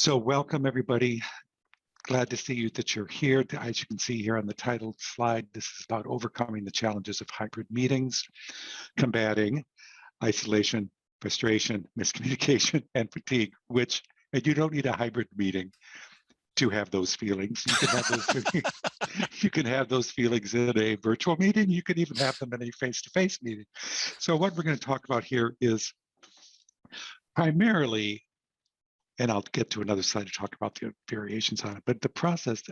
So welcome everybody. Glad to see you that you're here. As you can see here on the title slide, this is about overcoming the challenges of hybrid meetings, combating isolation, frustration, miscommunication, and fatigue, and you don't need a hybrid meeting to have those feelings. You can have those feelings, you can have those feelings in a virtual meeting. You can even have them in a face-to-face meeting. So what we're going to talk about here is primarily, and I'll get to another slide to talk about the variations on it, but a process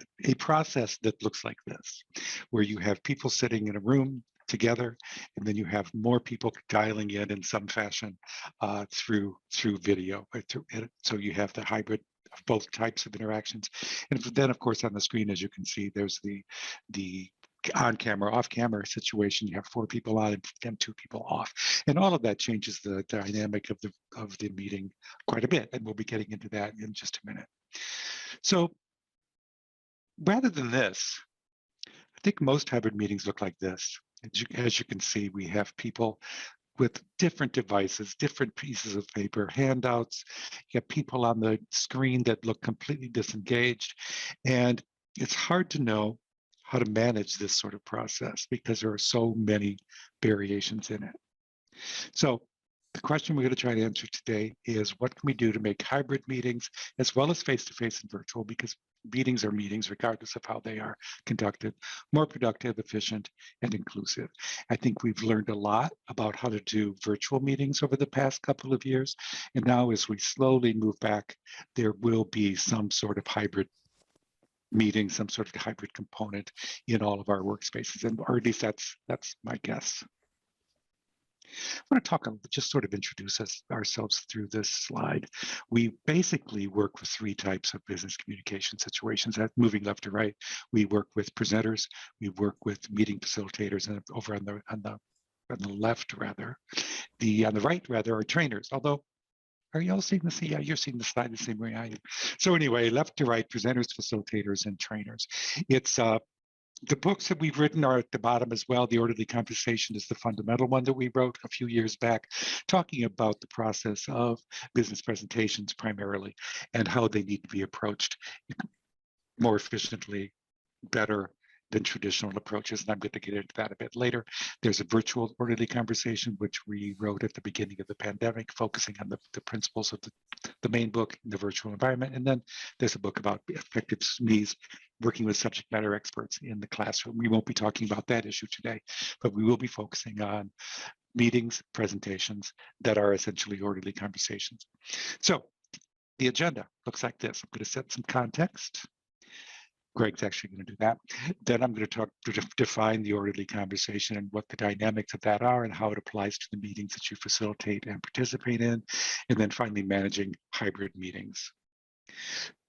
that looks like this, where you have people sitting in a room together, and then you have more people dialing in some fashion through video. So you have the hybrid of both types of interactions. And then, of course, on the screen, as you can see, there's the on-camera, off-camera situation. You have 4 people on and 2 people off, and all of that changes the dynamic of the meeting quite a bit, and we'll be getting into that in just a minute. So rather than this, I think most hybrid meetings look like this. As you can see, we have people with different devices, different pieces of paper, handouts. You have people on the screen that look completely disengaged, and it's hard to know how to manage this sort of process because there are so many variations in it. So the question we're going to try to answer today is, what can we do to make hybrid meetings as well as face-to-face and virtual, because meetings are meetings regardless of how they are conducted, more productive, efficient, and inclusive. I think we've learned a lot about how to do virtual meetings over the past couple of years, and now as we slowly move back, there will be some sort of hybrid meeting, some sort of hybrid component in all of our workspaces, or at least that's my guess. I want to talk, just sort of introduce ourselves through this slide. We basically work with 3 types of business communication situations. Moving left to right, we work with presenters, we work with meeting facilitators, and over on the left, rather, on the right, rather, are trainers. Although, are you all seeing this? Yeah, you're seeing the slide the same way I am. So anyway, left to right, presenters, facilitators, and trainers. It's the books that we've written are at the bottom as well. The Orderly Conversation is the fundamental one that we wrote a few years back, talking about the process of business presentations primarily and how they need to be approached more efficiently, better than traditional approaches, and I'm going to get into that a bit later. There's a virtual Orderly Conversation, which we wrote at the beginning of the pandemic, focusing on the principles of the main book in the virtual environment. And then there's a book about effective SMEs, working with subject matter experts in the classroom. We won't be talking about that issue today, but we will be focusing on meetings, presentations that are essentially orderly conversations. So the agenda looks like this. I'm going to set some context. Greg's actually going to do that. Then I'm going to define the orderly conversation and what the dynamics of that are and how it applies to the meetings that you facilitate and participate in. And then finally, managing hybrid meetings.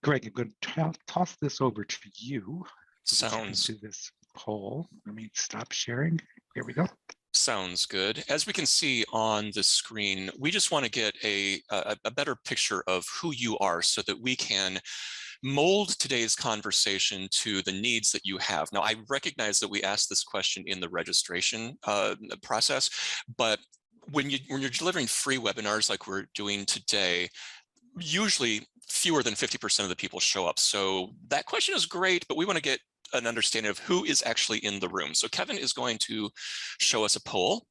Greg, I'm going to toss this over to you. Sounds. Do this poll. Let me stop sharing. Here we go. Sounds good. As we can see on the screen, we just want to get a better picture of who you are so that we can mold today's conversation to the needs that you have. Now, I recognize that we asked this question in the registration process, but when you're delivering free webinars like we're doing today, usually fewer than 50% of the people show up. So that question is great, but we want to get an understanding of who is actually in the room. So Kevin is going to show us a poll.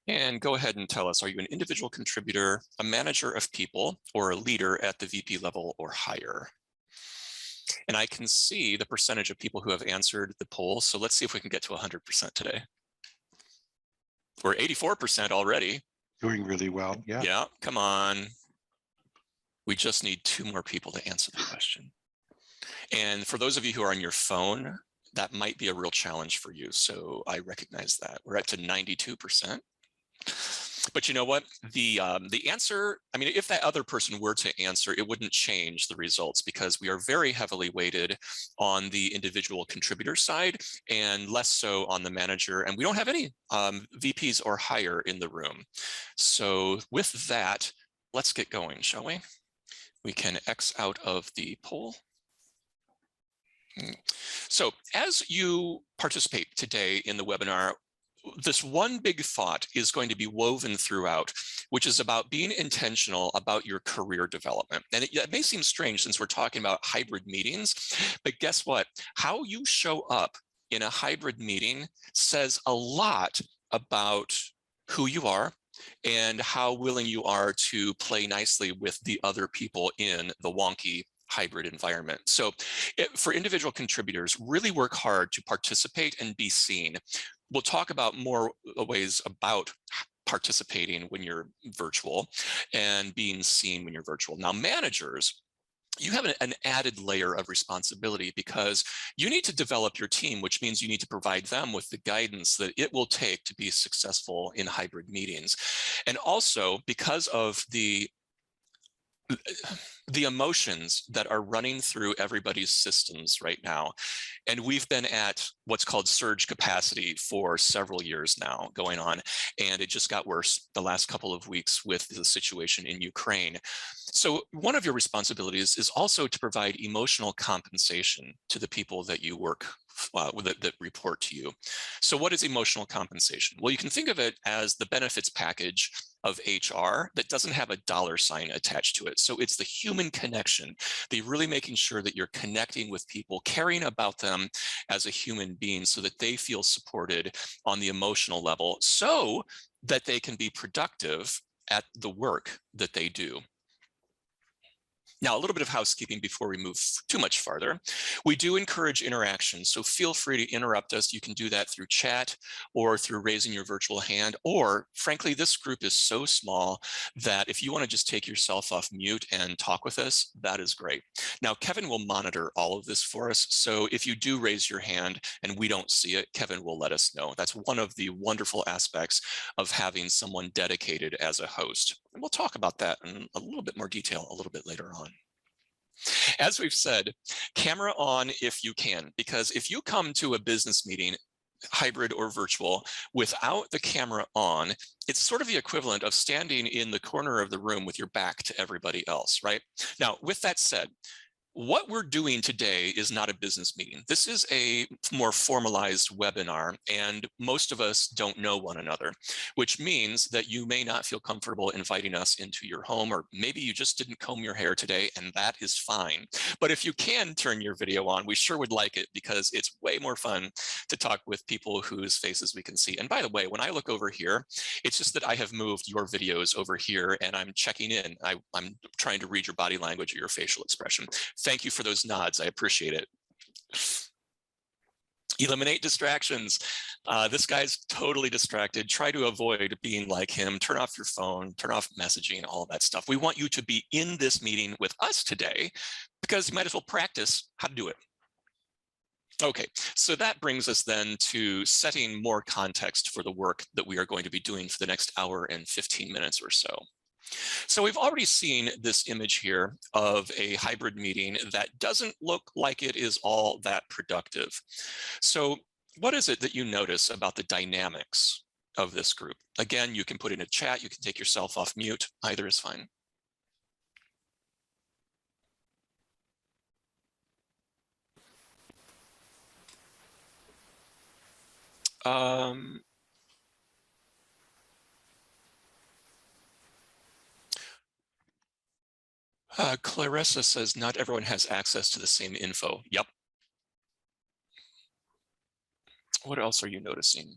And go ahead and tell us, are you an individual contributor, a manager of people, or a leader at the VP level or higher? And I can see the percentage of people who have answered the poll. So let's see if we can get to 100% today. We're 84% already. Doing really well, yeah. Yeah, come on. We just need 2 more people to answer the question. And for those of you who are on your phone, that might be a real challenge for you. So I recognize that. We're up to 92%. But you know what? The answer, I mean, if that other person were to answer, it wouldn't change the results because we are very heavily weighted on the individual contributor side and less so on the manager. And we don't have any VPs or higher in the room. So with that, let's get going, shall we? We can X out of the poll. So as you participate today in the webinar, this one big thought is going to be woven throughout, which is about being intentional about your career development. And it may seem strange since we're talking about hybrid meetings, but guess what? How you show up in a hybrid meeting says a lot about who you are and how willing you are to play nicely with the other people in the wonky hybrid environment. So for individual contributors, really work hard to participate and be seen. We'll talk about more ways about participating when you're virtual and being seen when you're virtual. Now, managers, you have an added layer of responsibility because you need to develop your team, which means you need to provide them with the guidance that it will take to be successful in hybrid meetings. And also because of the emotions that are running through everybody's systems right now. And we've been at what's called surge capacity for several years now going on. And it just got worse the last couple of weeks with the situation in Ukraine. So one of your responsibilities is also to provide emotional compensation to the people that you work that report to you. So what is emotional compensation? Well, you can think of it as the benefits package of HR that doesn't have a dollar sign attached to it. So it's the human connection, the really making sure that you're connecting with people, caring about them as a human being so that they feel supported on the emotional level so that they can be productive at the work that they do. Now, a little bit of housekeeping before we move too much farther. We do encourage interaction, so feel free to interrupt us. You can do that through chat or through raising your virtual hand, or frankly, this group is so small that if you want to just take yourself off mute and talk with us, that is great. Now, Kevin will monitor all of this for us, so if you do raise your hand and we don't see it, Kevin will let us know. That's one of the wonderful aspects of having someone dedicated as a host. And we'll talk about that in a little bit more detail a little bit later on. As we've said, camera on if you can, because if you come to a business meeting, hybrid or virtual, without the camera on, it's sort of the equivalent of standing in the corner of the room with your back to everybody else, right? Now, with that said, what we're doing today is not a business meeting. This is a more formalized webinar, and most of us don't know one another, which means that you may not feel comfortable inviting us into your home, or maybe you just didn't comb your hair today, and that is fine. But if you can turn your video on, we sure would like it because it's way more fun to talk with people whose faces we can see. And by the way, when I look over here, it's just that I have moved your videos over here and I'm checking in. I'm trying to read your body language or your facial expression. Thank you for those nods. I appreciate it. Eliminate distractions. This guy's totally distracted. Try to avoid being like him. Turn off your phone, turn off messaging, all of that stuff. We want you to be in this meeting with us today because you might as well practice how to do it. Okay, so that brings us then to setting more context for the work that we are going to be doing for the next hour and 15 minutes or so. So we've already seen this image here of a hybrid meeting that doesn't look like it is all that productive. So what is it that you notice about the dynamics of this group? Again, you can put in a chat, you can take yourself off mute, either is fine. Clarissa says, not everyone has access to the same info. Yep. What else are you noticing?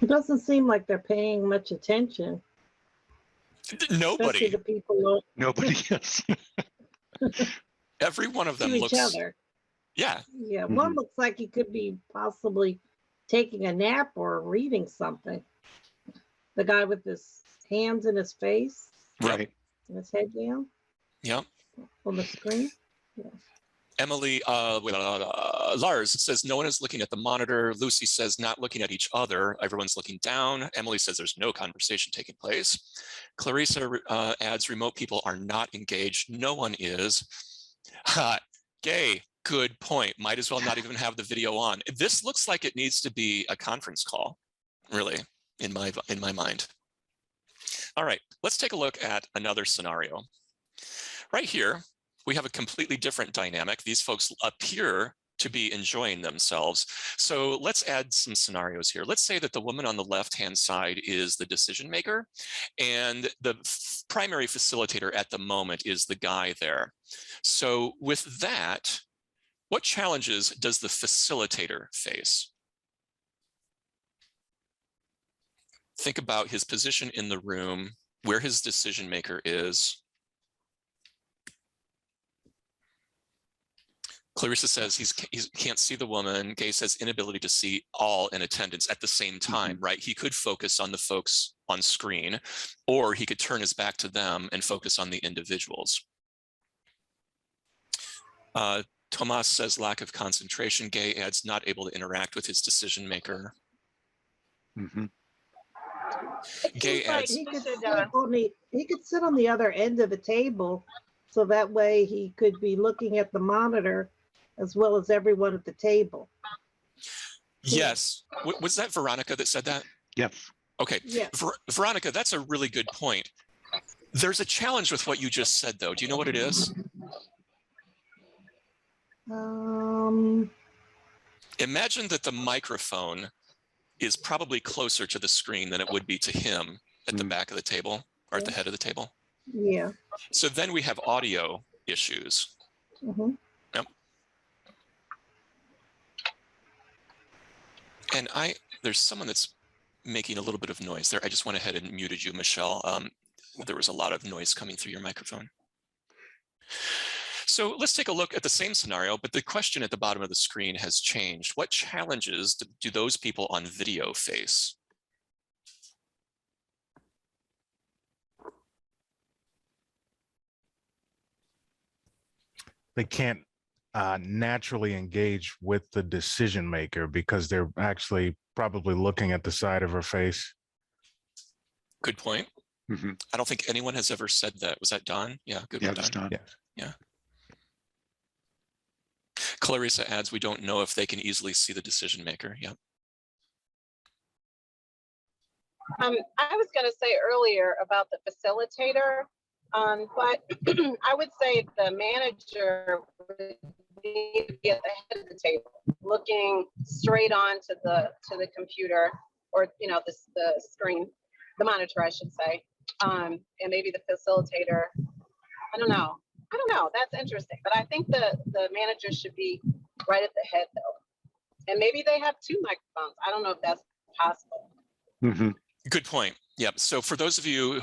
It doesn't seem like they're paying much attention. Nobody. The people Nobody, yes. Every one of them to looks. each other. Yeah. Yeah, one looks like he could be possibly taking a nap or reading something. The guy with his hands in his face. Right. And his head down. Yep. On the screen. Yeah. Emily, Lars says no one is looking at the monitor. Lucy says not looking at each other. Everyone's looking down. Emily says there's no conversation taking place. Clarissa adds remote people are not engaged. No one is. Gay, good point. Might as well not even have the video on. This looks like it needs to be a conference call, really, in my mind. All right, let's take a look at another scenario. Right here, we have a completely different dynamic. These folks appear to be enjoying themselves. So let's add some scenarios here. Let's say that the woman on the left-hand side is the decision maker, and the primary facilitator at the moment is the guy there. So with that, what challenges does the facilitator face? Think about his position in the room, where his decision maker is. Clarissa says he can't see the woman. Gay says inability to see all in attendance at the same time, right? He could focus on the folks on screen, or he could turn his back to them and focus on the individuals. Tomas says lack of concentration. Gay adds not able to interact with his decision maker. Gay adds. He could sit on the other end of the table, so that way he could be looking at the monitor as well as everyone at the table. Yes. Was that Veronica that said that? Yes. Okay. Yeah. Veronica, that's a really good point. There's a challenge with what you just said, though. Do you know what it is? Imagine that the microphone is probably closer to the screen than it would be to him at the back of the table or at the head of the table. Yeah. So then we have audio issues. Yep. And there's someone that's making a little bit of noise there. I just went ahead and muted you, Michelle. There was a lot of noise coming through your microphone. So let's take a look at the same scenario, but the question at the bottom of the screen has changed. What challenges do those people on video face? They can't naturally engage with the decision maker because they're actually probably looking at the side of her face. Good point. I don't think anyone has ever said that. Was that Don? Yeah, good one, that's Don. Yeah. Clarissa adds, we don't know if they can easily see the decision maker. Yep. I was going to say earlier about the facilitator, but I would say the manager would need to be at the head of the table, looking straight on to the computer, or the screen, the monitor, I should say, and maybe the facilitator. I don't know. That's interesting, but I think the manager should be right at the head, though, and maybe they have two microphones. I don't know if that's possible. Good point. Yep. So for those of you,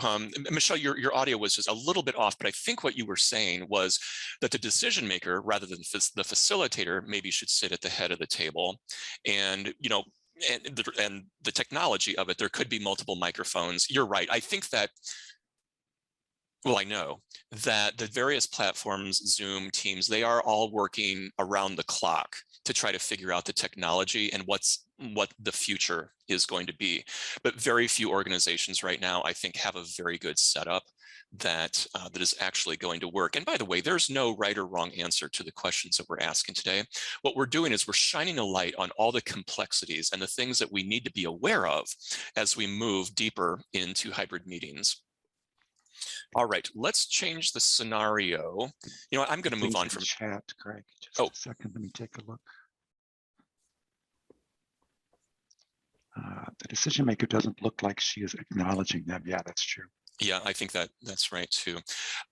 Michelle, your audio was just a little bit off, but I think what you were saying was that the decision maker, rather than the facilitator, maybe should sit at the head of the table, and and the technology of it, there could be multiple microphones. You're right. I think that. Well, I know that the various platforms, Zoom, Teams, they are all working around the clock to try to figure out the technology and what the future is going to be. But very few organizations right now, I think, have a very good setup that is actually going to work. And by the way, there's no right or wrong answer to the questions that we're asking today. What we're doing is we're shining a light on all the complexities and the things that we need to be aware of as we move deeper into hybrid meetings. All right, let's change the scenario. You know what, I'm going to move on from chat, Greg. Just a second, let me take a look. The decision maker doesn't look like she is acknowledging them. Yeah, that's true. Yeah, I think that's right too.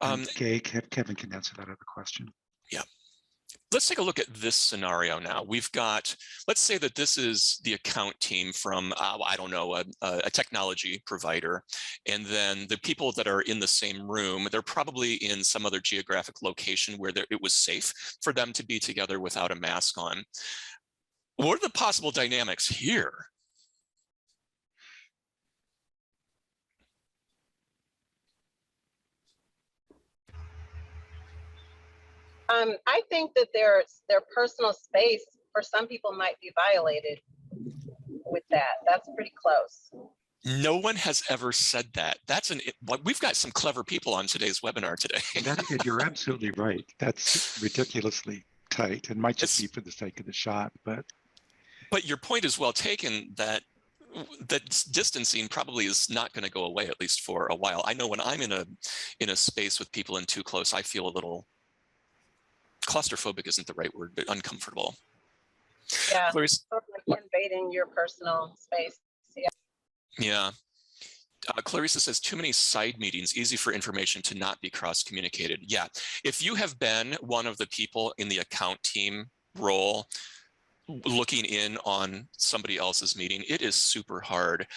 Okay, Kevin can answer that other question. Yeah. Let's take a look at this scenario now. We've got, let's say that this is the account team from, I don't know, a technology provider. And then the people that are in the same room, they're probably in some other geographic location where it was safe for them to be together without a mask on. What are the possible dynamics here? I think that their personal space for some people might be violated with that. That's pretty close. No one has ever said that. We've got some clever people on today's webinar today. You're absolutely right. That's ridiculously tight and might just be for the sake of the shot, but your point is well taken that distancing probably is not going to go away, at least for a while. I know when I'm in a space with people in too close, I feel a little claustrophobic isn't the right word, but uncomfortable. Yeah, Clarice? sort of like invading your personal space. Yeah. Yeah. Clarissa says, too many side meetings, easy for information to not be cross-communicated. Yeah, if you have been one of the people in the account team role looking in on somebody else's meeting, it is super hard.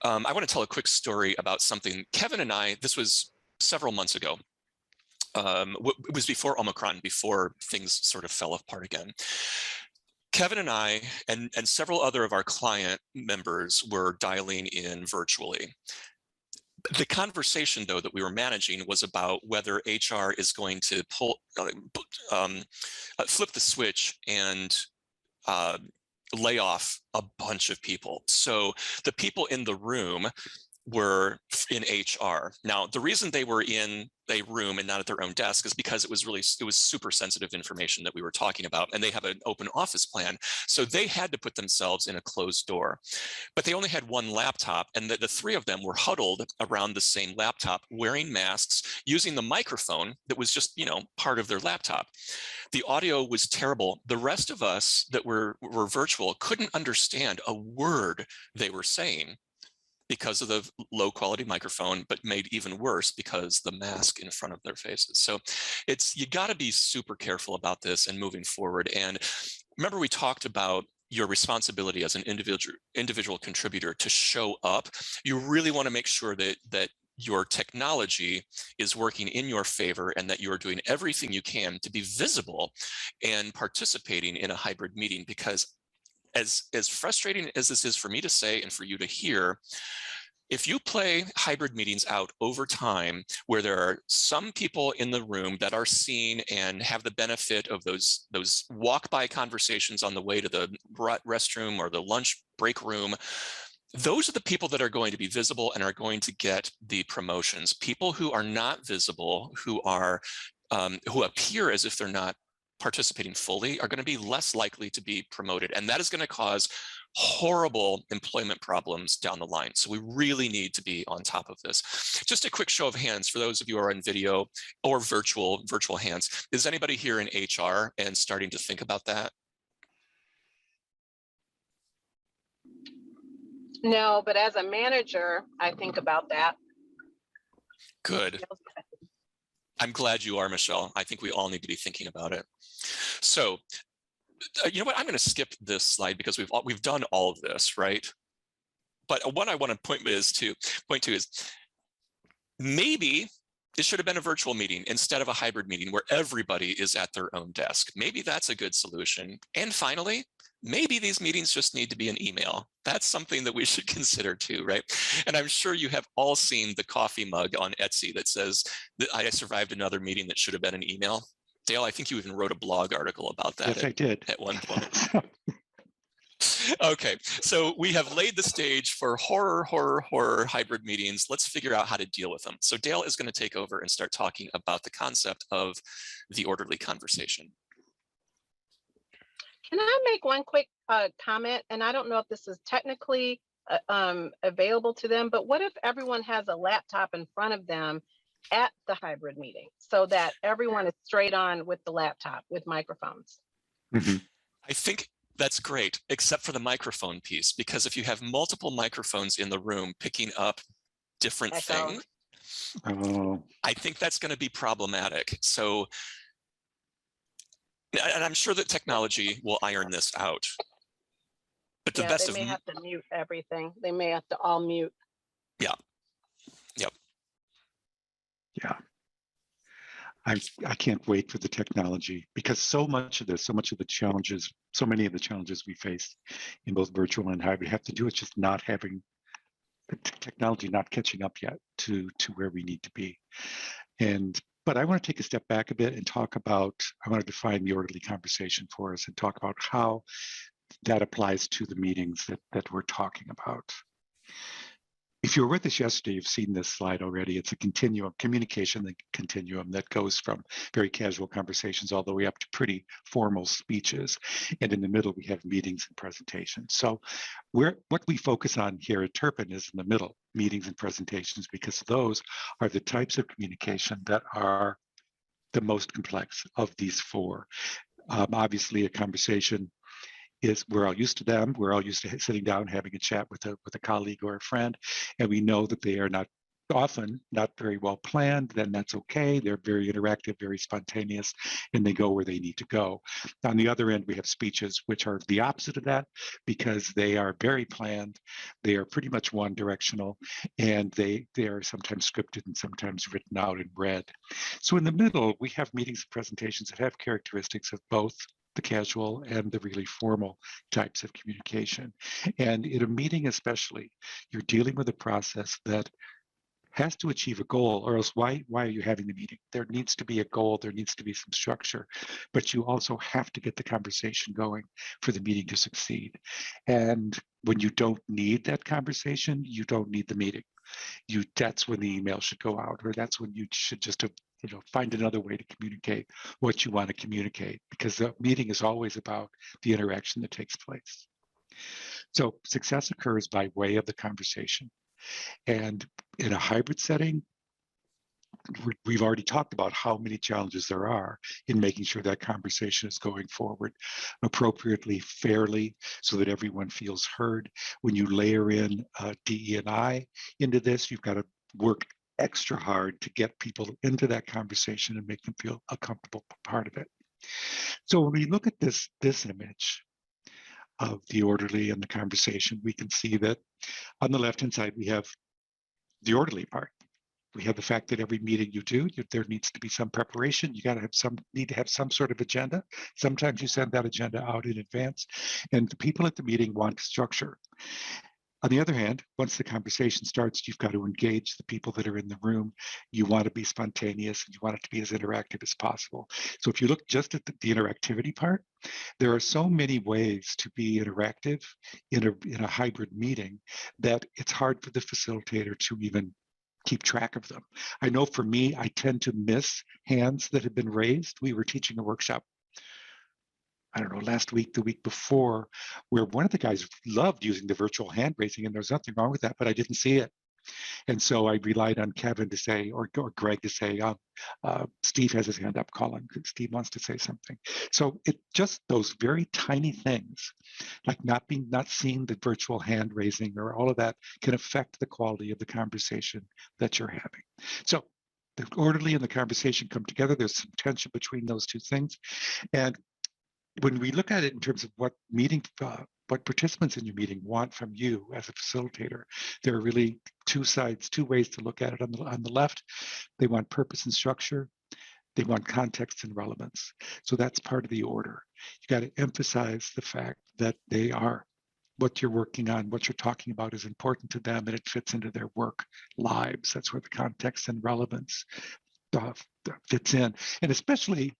I want to tell a quick story about something. Kevin and I, this was several months ago. It was before Omicron, before things sort of fell apart again. Kevin and I and several other of our client members were dialing in virtually. The conversation, though, that we were managing was about whether HR is going to flip the switch and lay off a bunch of people. So the people in the room were in HR. Now, the reason they were in a room and not at their own desk is because it was super sensitive information that we were talking about, and they have an open office plan. So they had to put themselves in a closed door, but they only had one laptop, and the three of them were huddled around the same laptop, wearing masks, using the microphone that was just, part of their laptop. The audio was terrible. The rest of us that were virtual couldn't understand a word they were saying because of the low quality microphone, but made even worse because the mask in front of their faces. So you got to be super careful about this and moving forward. And remember, we talked about your responsibility as an individual contributor to show up. You really want to make sure that your technology is working in your favor and that you're doing everything you can to be visible and participating in a hybrid meeting, because as frustrating as this is for me to say and for you to hear, if you play hybrid meetings out over time where there are some people in the room that are seen and have the benefit of those walk-by conversations on the way to the restroom or the lunch break room, those are the people that are going to be visible and are going to get the promotions. People who are not visible, who appear as if they're not participating fully, are going to be less likely to be promoted. And that is going to cause horrible employment problems down the line. So we really need to be on top of this. Just a quick show of hands for those of you who are on video or virtual hands. Is anybody here in HR and starting to think about that? No, but as a manager, I think about that. Good. I'm glad you are, Michelle. I think we all need to be thinking about it. So, you know what? I'm going to skip this slide because we've done all of this, right? But what I want to point to is maybe it should have been a virtual meeting instead of a hybrid meeting where everybody is at their own desk. Maybe that's a good solution. And finally, maybe these meetings just need to be an email. That's something that we should consider too, right? And I'm sure you have all seen the coffee mug on Etsy that says that I survived another meeting that should have been an email. Dale, I think you even wrote a blog article about that. Yes, I did. At one point. Okay, so we have laid the stage for horror hybrid meetings. Let's figure out how to deal with them. So Dale is going to take over and start talking about the concept of the orderly conversation. Can I make one quick comment? And I don't know if this is technically available to them, but what if everyone has a laptop in front of them at the hybrid meeting so that everyone is straight on with the laptop with microphones? Mm-hmm. I think that's great, except for the microphone piece, because if you have multiple microphones in the room picking up different things, I think that's going to be problematic. So, and I'm sure that technology will iron this out. But the best they may have to mute everything. They may have to all mute. Yeah. Yep. Yeah. I can't wait for the technology, because so many of the challenges we face in both virtual and hybrid have to do with just not having the technology not catching up yet to where we need to be. But I want to take a step back a bit and I want to define the orderly conversation for us and talk about how that applies to the meetings that we're talking about. If you were with us yesterday, you've seen this slide already. It's a continuum, communication continuum that goes from very casual conversations all the way up to pretty formal speeches. And in the middle, we have meetings and presentations. So what we focus on here at Turpin is in the middle, meetings and presentations, because those are the types of communication that are the most complex of these four. Obviously, a conversation is, we're all used to them. We're all used to sitting down, having a chat with a colleague or a friend, and we know that they are often not very well planned. Then that's okay. They're very interactive, very spontaneous, and they go where they need to go. On the other end, we have speeches, which are the opposite of that, because they are very planned. They are pretty much one directional, and they are sometimes scripted and sometimes written out and read. So in the middle, we have meetings and presentations that have characteristics of both the casual and the really formal types of communication. And in a meeting especially, you're dealing with a process that has to achieve a goal, or else why are you having the meeting? There needs to be a goal, there needs to be some structure, but you also have to get the conversation going for the meeting to succeed. And when you don't need that conversation, you don't need the meeting. That's when the email should go out, or that's when you should just find another way to communicate what you want to communicate, because the meeting is always about the interaction that takes place. So success occurs by way of the conversation. And in a hybrid setting, we've already talked about how many challenges there are in making sure that conversation is going forward appropriately, fairly, so that everyone feels heard. When you layer in DE&I into this, you've got to work extra hard to get people into that conversation and make them feel a comfortable part of it. So when we look at this image of the orderly and the conversation, we can see that on the left-hand side, we have the orderly part. We have the fact that every meeting you do, there needs to be some preparation. You need to have some sort of agenda. Sometimes you send that agenda out in advance, and the people at the meeting want structure. On the other hand, once the conversation starts, you've got to engage the people that are in the room. You want to be spontaneous, and you want it to be as interactive as possible. So if you look just at the interactivity part, there are so many ways to be interactive in a hybrid meeting that it's hard for the facilitator to even keep track of them. I know for me, I tend to miss hands that have been raised. We were teaching a workshop, I don't know, last week, the week before, where one of the guys loved using the virtual hand raising, and there's nothing wrong with that, but I didn't see it. And so I relied on Kevin to say, or Greg to say, Steve has his hand up, Colin, Steve wants to say something. So it just, those very tiny things, like not seeing the virtual hand raising or all of that, can affect the quality of the conversation that you're having. So the orderly and the conversation come together. There's some tension between those two things. And when we look at it in terms of what participants in your meeting want from you as a facilitator, there are really two ways to look at it. On the left, they want purpose and structure. They want context and relevance. So that's part of the order. You got to emphasize the fact that they are, what you're working on, what you're talking about is important to them, and it fits into their work lives. That's where the context and relevance fits in. And especially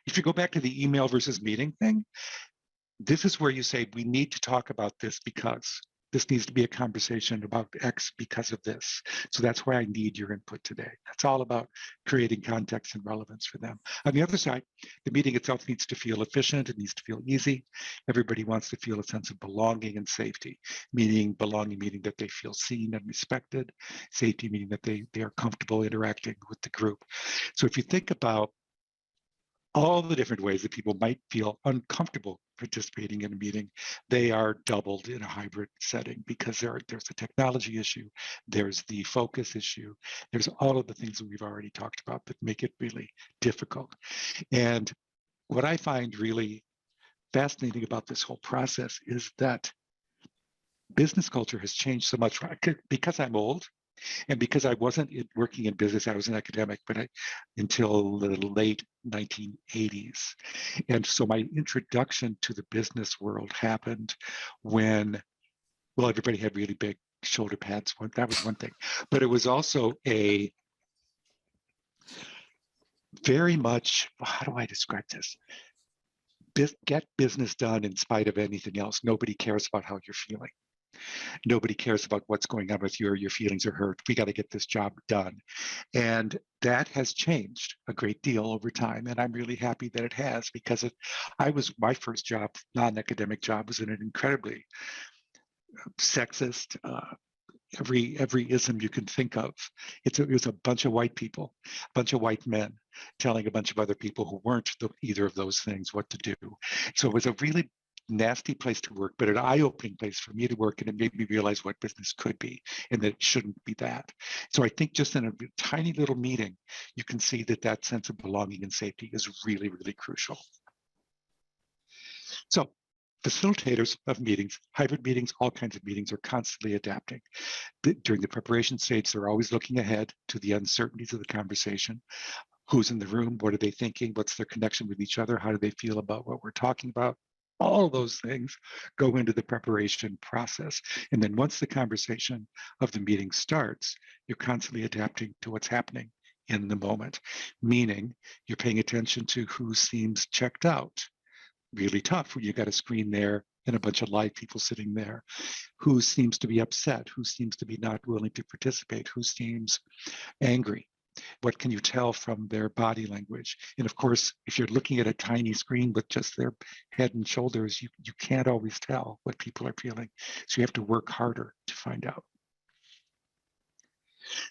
if you go back to the email versus meeting thing, this is where you say, we need to talk about this because this needs to be a conversation about X because of this. So that's why I need your input today. That's all about creating context and relevance for them. On the other side, the meeting itself needs to feel efficient. It needs to feel easy. Everybody wants to feel a sense of belonging and safety, meaning that they feel seen and respected, safety meaning that they are comfortable interacting with the group. So if you think about all the different ways that people might feel uncomfortable participating in a meeting, they are doubled in a hybrid setting, because there's a technology issue, there's the focus issue, there's all of the things that we've already talked about that make it really difficult. And what I find really fascinating about this whole process is that business culture has changed so much. Because I'm old, and because I wasn't working in business, I was an academic, but until the late 1980s. And so my introduction to the business world happened when, well, everybody had really big shoulder pads. That was one thing. But it was also a very much, how do I describe this? Get business done in spite of anything else. Nobody cares about how you're feeling. Nobody cares about what's going on with you or your feelings are hurt. We got to get this job done. And that has changed a great deal over time. And I'm really happy that it has, because my first job, non-academic job, was in an incredibly sexist, every ism you can think of. It was a bunch of white people, a bunch of white men telling a bunch of other people who weren't either of those things what to do. So it was a really nasty place to work, but an eye-opening place for me to work, and it made me realize what business could be and that it shouldn't be that. So I think just in a tiny little meeting, you can see that that sense of belonging and safety is really, really crucial. So facilitators of meetings, hybrid meetings, all kinds of meetings are constantly adapting. During the preparation stage, they're always looking ahead to the uncertainties of the conversation. Who's in the room? What are they thinking? What's their connection with each other? How do they feel about what we're talking about? All those things go into the preparation process. And then once the conversation of the meeting starts, you're constantly adapting to what's happening in the moment, meaning you're paying attention to who seems checked out. Really tough when you got a screen there and a bunch of live people sitting there. Who seems to be upset? Who seems to be not willing to participate? Who seems angry? What can you tell from their body language? And of course, if you're looking at a tiny screen with just their head and shoulders, you can't always tell what people are feeling. So you have to work harder to find out.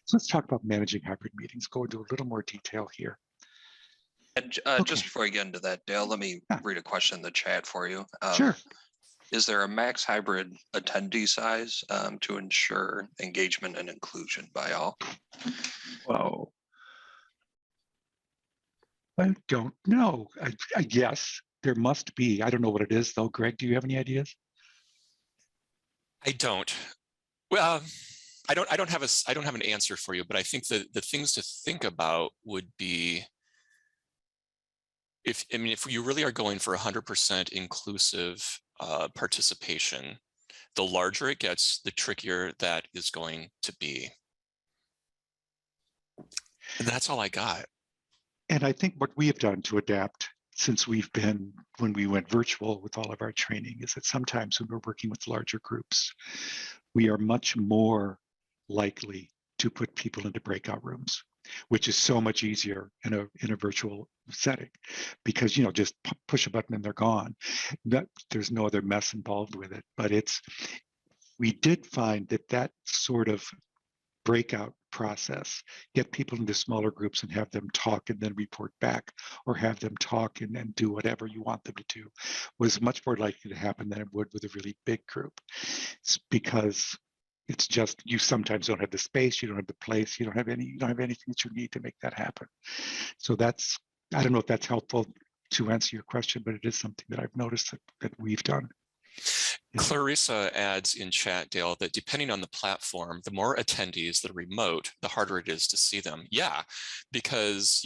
So let's talk about managing hybrid meetings. Go into a little more detail here. And just before you get into that, Dale, let me read a question in the chat for you. Sure. Is there a max hybrid attendee size to ensure engagement and inclusion by all? Whoa. I don't know. I guess there must be. I don't know what it is though. Greg, do you have any ideas? I don't. Well, I don't have an answer for you, but I think that the things to think about would be if you really are going for 100% inclusive participation, the larger it gets, the trickier that is going to be. And that's all I got. And I think what we have done to adapt since when we went virtual with all of our training, is that sometimes when we're working with larger groups, we are much more likely to put people into breakout rooms, which is so much easier in a virtual setting, because just push a button and they're gone. There's no other mess involved with it. But we did find that sort of breakout process, get people into smaller groups and have them talk and then report back, or have them talk and then do whatever you want them to do, was much more likely to happen than it would with a really big group. It's because it's just, you sometimes don't have the space, you don't have the place, you don't have anything that you need to make that happen. So I don't know if that's helpful to answer your question, but it is something that I've noticed that we've done. Clarissa adds in chat, Dale, that depending on the platform, the more attendees that are remote, the harder it is to see them. Yeah, because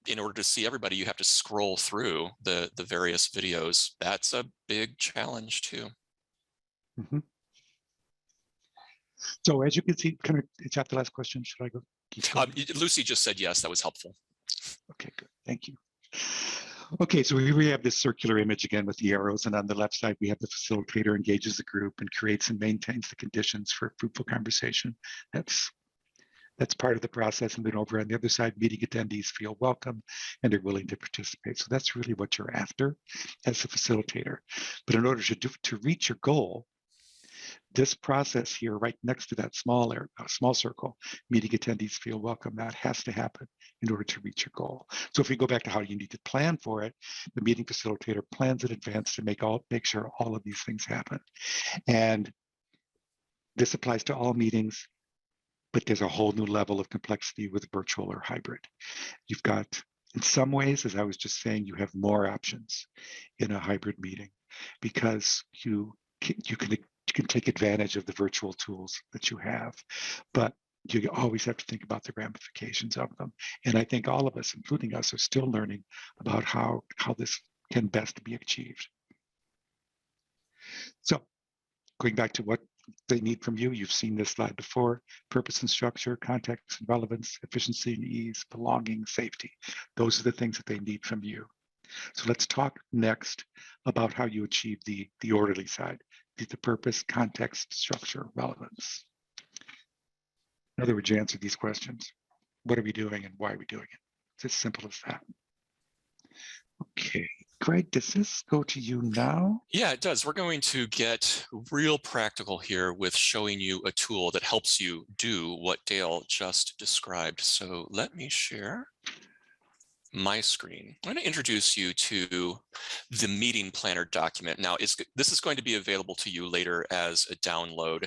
in order to see everybody, you have to scroll through the various videos. That's a big challenge too. Mm-hmm. So as you can see, is that the last question? Should I go? Lucy just said yes, that was helpful. Okay, good, thank you. Okay, so here we have this circular image again with the arrows, and on the left side, we have the facilitator engages the group and creates and maintains the conditions for fruitful conversation. That's part of the process. And then over on the other side, meeting attendees feel welcome and they're willing to participate. So that's really what you're after as a facilitator. But in order to reach your goal, this process here, right next to that small circle, meeting attendees feel welcome, that has to happen in order to reach your goal. So if we go back to how you need to plan for it, the meeting facilitator plans in advance to make sure all of these things happen. And this applies to all meetings, but there's a whole new level of complexity with virtual or hybrid. You've got, in some ways, as I was just saying, you have more options in a hybrid meeting because you can take advantage of the virtual tools that you have, but you always have to think about the ramifications of them. And I think all of us, including us, are still learning about how this can best be achieved. So going back to what they need from you, you've seen this slide before: purpose and structure, context and relevance, efficiency and ease, belonging, safety. Those are the things that they need from you. So let's talk next about how you achieve the orderly side, the purpose, context, structure, relevance. In other words, you answer these questions. What are we doing and why are we doing it? It's as simple as that. Okay, Greg, does this go to you now? Yeah, it does. We're going to get real practical here with showing you a tool that helps you do what Dale just described. So let me share my screen. I'm going to introduce you to the meeting planner document. Now, this is going to be available to you later as a download.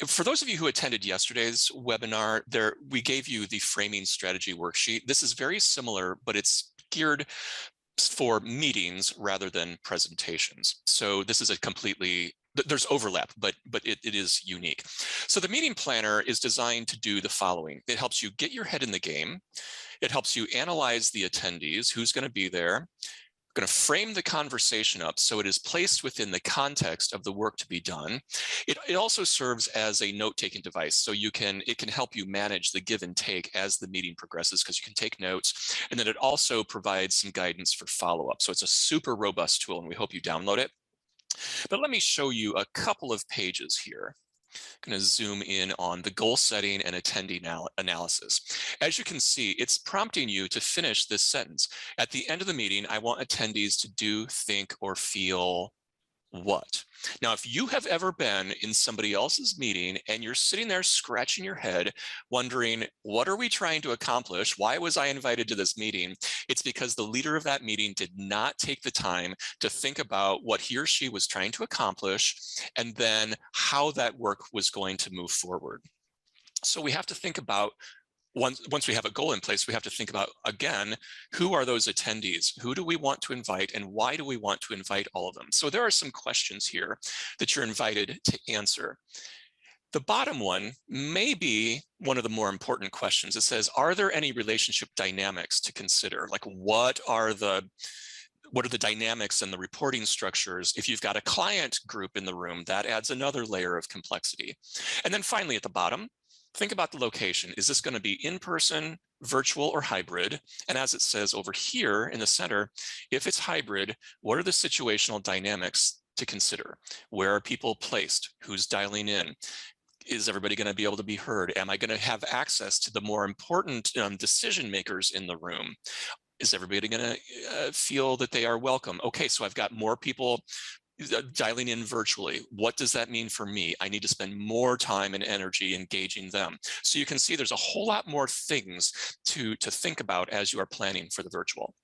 For those of you who attended yesterday's webinar, we gave you the framing strategy worksheet. This is very similar, but it's geared for meetings rather than presentations. So this is a completely, there's overlap, but it is unique. So the meeting planner is designed to do the following. It helps you get your head in the game. It helps you analyze the attendees, who's going to be there, going to frame the conversation up so it is placed within the context of the work to be done. It also serves as a note-taking device, so it can help you manage the give and take as the meeting progresses, because you can take notes, and then it also provides some guidance for follow-up. So it's a super robust tool, and we hope you download it. But let me show you a couple of pages here. I'm going to zoom in on the goal setting and attendee analysis. As you can see, it's prompting you to finish this sentence. At the end of the meeting, I want attendees to do, think, or feel what? Now, if you have ever been in somebody else's meeting and you're sitting there scratching your head, wondering, what are we trying to accomplish? Why was I invited to this meeting? It's because the leader of that meeting did not take the time to think about what he or she was trying to accomplish and then how that work was going to move forward. So we have to think about, once we have a goal in place, we have to think about, again, who are those attendees? Who do we want to invite, and why do we want to invite all of them? So there are some questions here that you're invited to answer. The bottom one may be one of the more important questions. It says, are there any relationship dynamics to consider? Like, what are the dynamics and the reporting structures? If you've got a client group in the room, that adds another layer of complexity. And then finally, at the bottom, think about the location. Is this going to be in person, virtual, or hybrid? And as it says over here in the center, if it's hybrid, what are the situational dynamics to consider? Where are people placed? Who's dialing in? Is everybody going to be able to be heard? Am I going to have access to the more important decision makers in the room? Is everybody going to feel that they are welcome? Okay, so I've got more people dialing in virtually. What does that mean for me? I need to spend more time and energy engaging them. So you can see there's a whole lot more things to think about as you are planning for the virtual.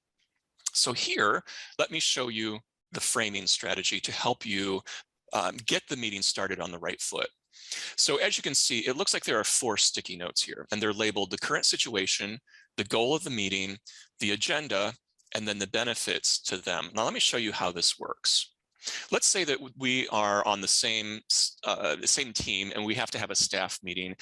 So here, let me show you the framing strategy to help you get the meeting started on the right foot. So as you can see, it looks like there are 4 sticky notes here, and they're labeled the current situation, the goal of the meeting, the agenda, and then the benefits to them. Now let me show you how this works. Let's say that we are on the same team and we have to have a staff meeting.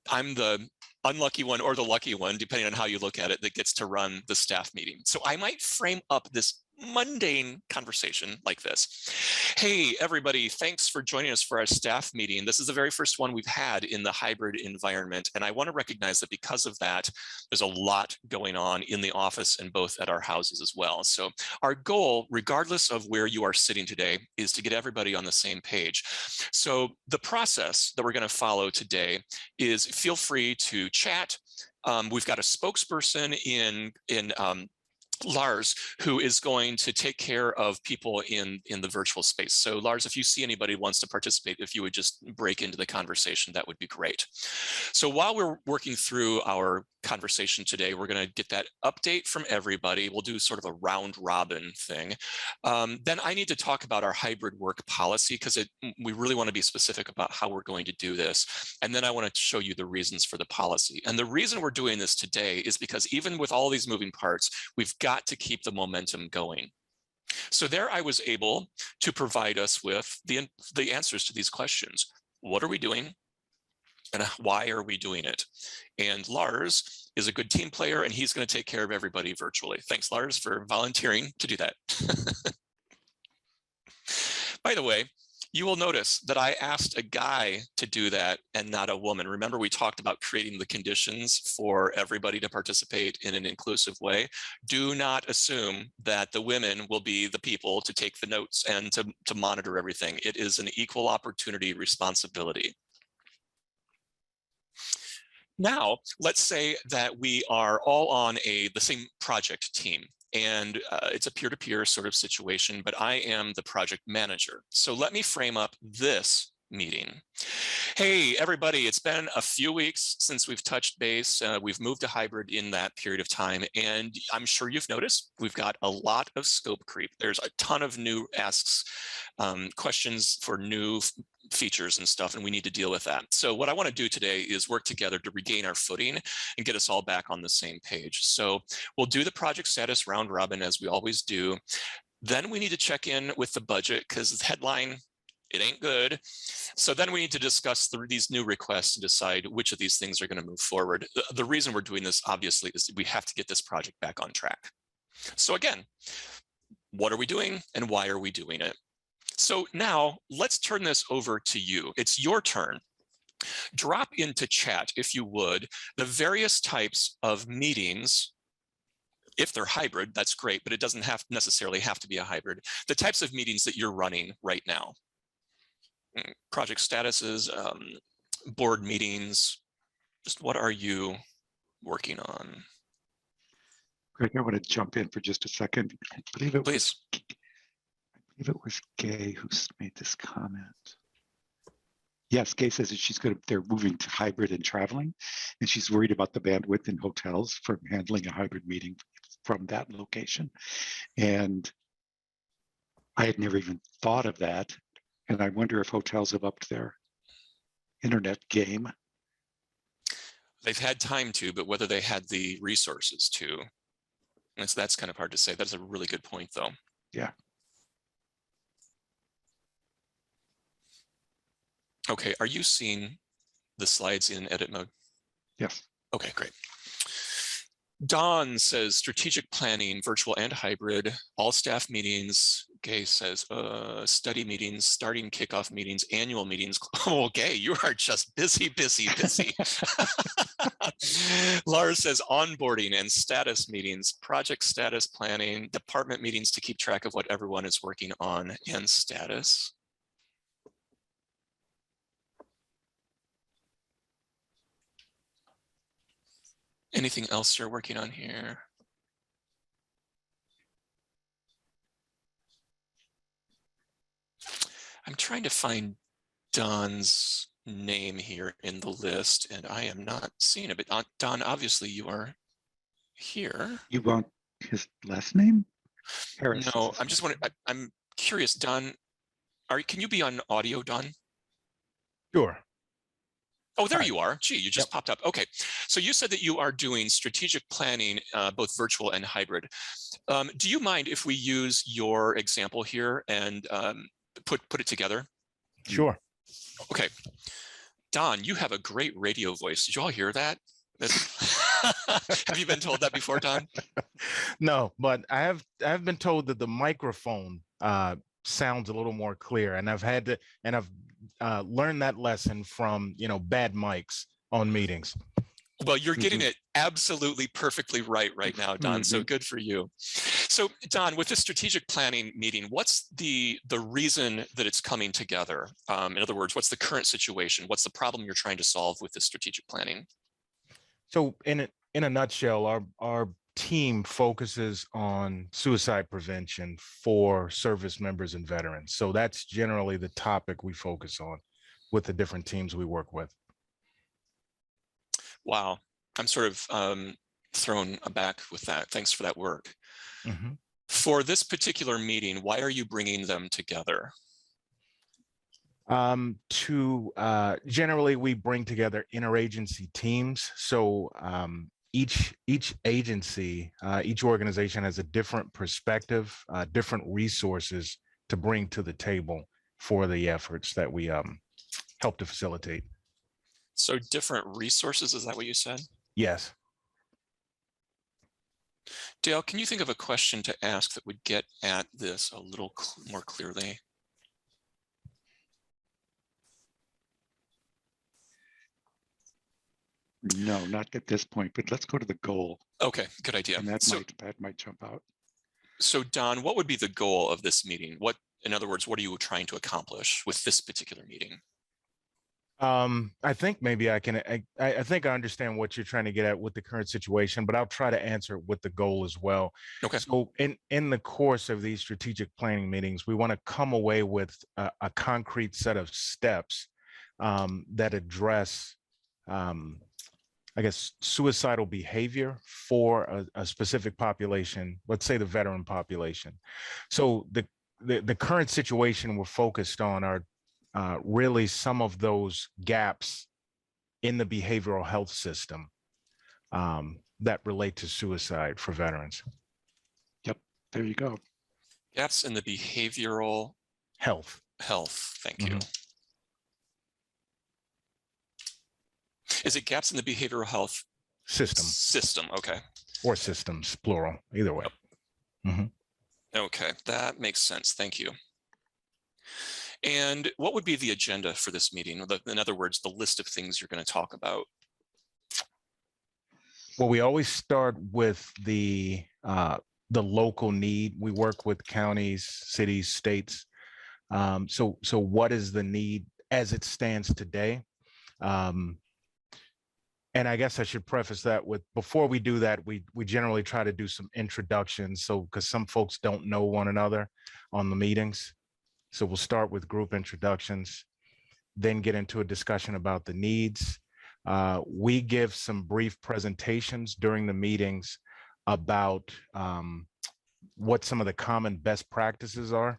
I'm the unlucky one or the lucky one, depending on how you look at it, that gets to run the staff meeting. So I might frame up this mundane conversation like this. Hey, everybody, thanks for joining us for our staff meeting. This is the very first one we've had in the hybrid environment. And I want to recognize that because of that, there's a lot going on in the office and both at our houses as well. So our goal, regardless of where you are sitting today, is to get everybody on the same page. So the process that we're going to follow today is feel free to chat. We've got a spokesperson in Lars, who is going to take care of people in the virtual space. So Lars, if you see anybody who wants to participate, if you would just break into the conversation, that would be great. So while we're working through our conversation today, we're going to get that update from everybody. We'll do sort of a round robin thing. Then I need to talk about our hybrid work policy, because we really want to be specific about how we're going to do this. And then I want to show you the reasons for the policy. And the reason we're doing this today is because even with all these moving parts, we've got to keep the momentum going. So there I was able to provide us with the answers to these questions. What are we doing? And why are we doing it? And Lars is a good team player, and he's going to take care of everybody virtually. Thanks, Lars, for volunteering to do that. By the way, you will notice that I asked a guy to do that and not a woman. Remember, we talked about creating the conditions for everybody to participate in an inclusive way. Do not assume that the women will be the people to take the notes and to monitor everything. It is an equal opportunity responsibility. Now, let's say that we are all on the same project team, and it's a peer-to-peer sort of situation, but I am the project manager. So let me frame up this meeting. Hey, everybody, it's been a few weeks since we've touched base. We've moved to hybrid in that period of time, and I'm sure you've noticed we've got a lot of scope creep. There's a ton of new asks, questions for new features and stuff, and we need to deal with that. So what I want to do today is work together to regain our footing and get us all back on the same page. So we'll do the project status round robin as we always do. Then we need to check in with the budget because the headline, it ain't good. So then we need to discuss these new requests and decide which of these things are going to move forward. The reason we're doing this, obviously, is we have to get this project back on track. So again, what are we doing and why are we doing it? So now let's turn this over to you. It's your turn. Drop into chat, if you would, the various types of meetings. If they're hybrid, that's great, but it doesn't necessarily have to be a hybrid. The types of meetings that you're running right now. Project statuses, board meetings, just what are you working on? Greg, I want to jump in for just a second. I believe it Please. was Gay who made this comment. Yes, Gay says that they're moving to hybrid and traveling, and she's worried about the bandwidth in hotels for handling a hybrid meeting from that location. And I had never even thought of that. And I wonder if hotels have upped their internet game. They've had time to, but whether they had the resources to, that's kind of hard to say. That's a really good point, though. Yeah. Okay, are you seeing the slides in edit mode? Yes. Okay, great. Don says strategic planning, virtual and hybrid, all staff meetings. Gay says study meetings, starting kickoff meetings, annual meetings. Oh, Gay, you are just busy, busy, busy. Lars says onboarding and status meetings, project status planning, department meetings to keep track of what everyone is working on and status. Anything else you're working on here? I'm trying to find Don's name here in the list, and I am not seeing it. But Don, obviously you are here. You want his last name? Harris. No, I'm just wondering. I'm curious, Don. Can you be on audio, Don? Sure. Oh, there you are. Gee, you just popped up. Okay. So you said that you are doing strategic planning, both virtual and hybrid. Do you mind if we use your example here and put it together? Sure. Okay. Don, you have a great radio voice. Did you all hear that? Have you been told that before, Don? No, but I have been told that the microphone sounds a little more clear, and I've learned that lesson from bad mics on meetings. Well, you're getting it absolutely perfectly right now, Don. So good for you. So Don, with this strategic planning meeting, what's the reason that it's coming together? In other words, what's the current situation? What's the problem you're trying to solve with this strategic planning? So in a nutshell, our team focuses on suicide prevention for service members and veterans. So that's generally the topic we focus on with the different teams we work with. Wow, I'm sort of thrown aback with that. Thanks for that work. Mm-hmm. For this particular meeting, why are you bringing them together? Generally, we bring together interagency teams. So each agency, each organization has a different perspective, different resources to bring to the table for the efforts that we help to facilitate. So different resources, is that what you said? Yes. Dale, can you think of a question to ask that would get at this a little more clearly? No, not at this point, but let's go to the goal. Okay, good idea. And that might jump out. So Don, what would be the goal of this meeting? In other words, what are you trying to accomplish with this particular meeting? I think maybe I think I understand what you're trying to get at with the current situation, but I'll try to answer it with the goal as well. Okay. So in the course of these strategic planning meetings, we want to come away with a concrete set of steps that address, I guess, suicidal behavior for a specific population, let's say the veteran population. So the current situation we're focused on are really some of those gaps in the behavioral health system that relate to suicide for veterans. Yep, there you go. Gaps in the behavioral Health. Thank you. Is it gaps in the behavioral health system? Okay. Or systems, plural, either way. Yep. Okay, that makes sense. Thank you. And what would be the agenda for this meeting? In other words, the list of things you're going to talk about. Well, we always start with the local need. We work with counties, cities, states. So what is the need as it stands today? And I guess I should preface that with, before we do that, we generally try to do some introductions. So, because some folks don't know one another on the meetings. So we'll start with group introductions, then get into a discussion about the needs. We give some brief presentations during the meetings about what some of the common best practices are.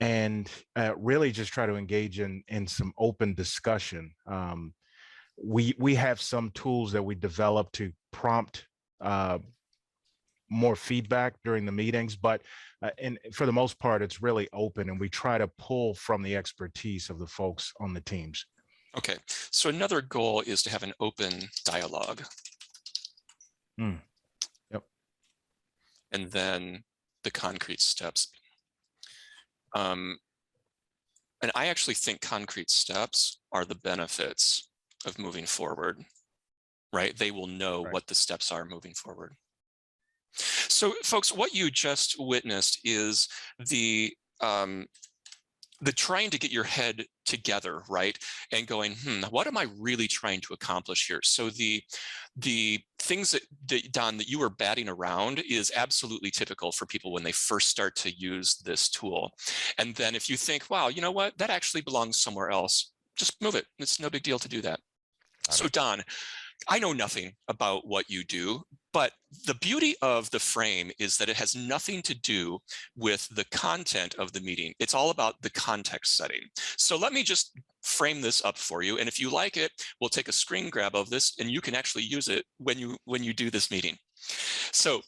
And really just try to engage in some open discussion. We have some tools that we develop to prompt more feedback during the meetings, but and for the most part, it's really open, and we try to pull from the expertise of the folks on the teams. Okay, so another goal is to have an open dialogue. Yep. And then the concrete steps. And I actually think concrete steps are the benefits of moving forward, right? They will know what the steps are moving forward. So folks, what you just witnessed is the trying to get your head together, right? And going, what am I really trying to accomplish here? So the things that Don, that you were batting around is absolutely typical for people when they first start to use this tool. And then if you think, wow, you know what, that actually belongs somewhere else, just move it. It's no big deal to do that. So Don, I know nothing about what you do, but the beauty of the frame is that it has nothing to do with the content of the meeting. It's all about the context setting. So let me just frame this up for you. And if you like it, we'll take a screen grab of this and you can actually use it when you do this meeting. So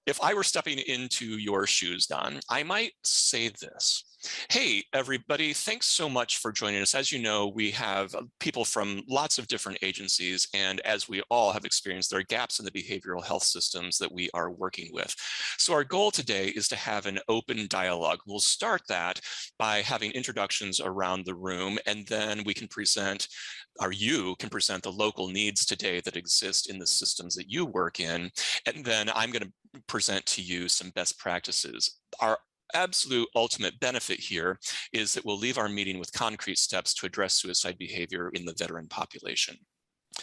if I were stepping into your shoes, Don, I might say this. Hey, everybody, thanks so much for joining us. As you know, we have people from lots of different agencies, and as we all have experienced, there are gaps in the behavioral health systems that we are working with. So our goal today is to have an open dialogue. We'll start that by having introductions around the room, and then we can present, or you can present, the local needs today that exist in the systems that you work in, and then I'm going to present to you some best practices. Our absolute ultimate benefit here is that we'll leave our meeting with concrete steps to address suicide behavior in the veteran population.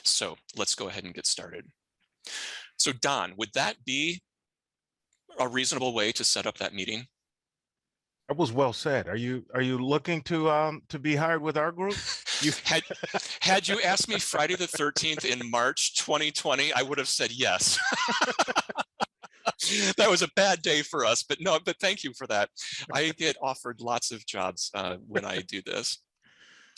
So let's go ahead and get started. So Don, would that be a reasonable way to set up that meeting? That was well said. Are you looking to be hired with our group? Had you asked me Friday the 13th in March 2020, I would have said yes. That was a bad day for us, but thank you for that. I get offered lots of jobs when I do this.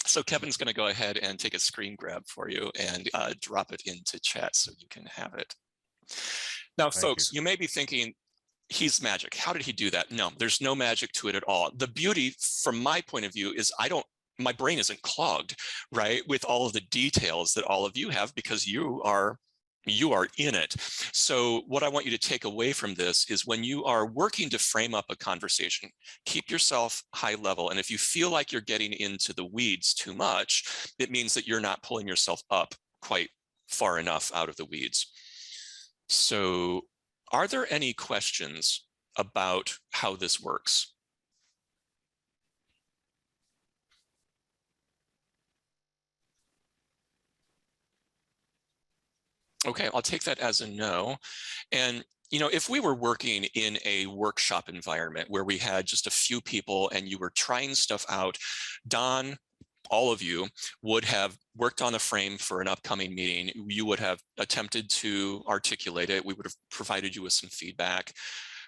So Kevin's going to go ahead and take a screen grab for you and drop it into chat so you can have it. Now, folks, you may be thinking, he's magic. How did he do that? No, there's no magic to it at all. The beauty from my point of view is my brain isn't clogged, right, with all of the details that all of you have, because you are in it. So what I want you to take away from this is, when you are working to frame up a conversation, keep yourself high level. And if you feel like you're getting into the weeds too much, it means that you're not pulling yourself up quite far enough out of the weeds. So are there any questions about how this works? Okay, I'll take that as a no. And you know, if we were working in a workshop environment where we had just a few people and you were trying stuff out, Don, all of you would have worked on a frame for an upcoming meeting. You would have attempted to articulate it. We would have provided you with some feedback.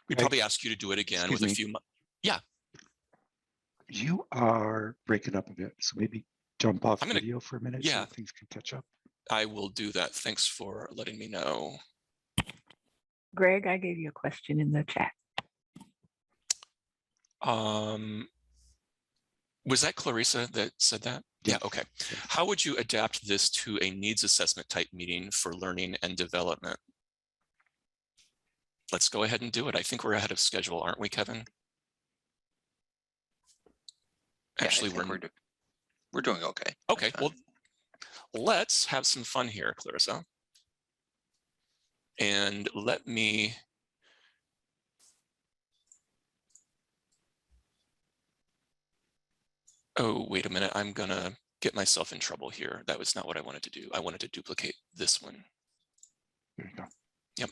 We'd probably ask you to do it again with a few. Yeah. You are breaking up a bit, so maybe jump off video for a minute so things can catch up. I will do that. Thanks for letting me know. Greg, I gave you a question in the chat. Was that Clarissa that said that? Yes. Yeah, okay. Yes. How would you adapt this to a needs assessment type meeting for learning and development? Let's go ahead and do it. I think we're ahead of schedule, aren't we, Kevin? Actually, we're doing okay. Okay, well, let's have some fun here, Clarissa. And let me oh, wait a minute. I'm going to get myself in trouble here. That was not what I wanted to do. I wanted to duplicate this one. There you go. Yep.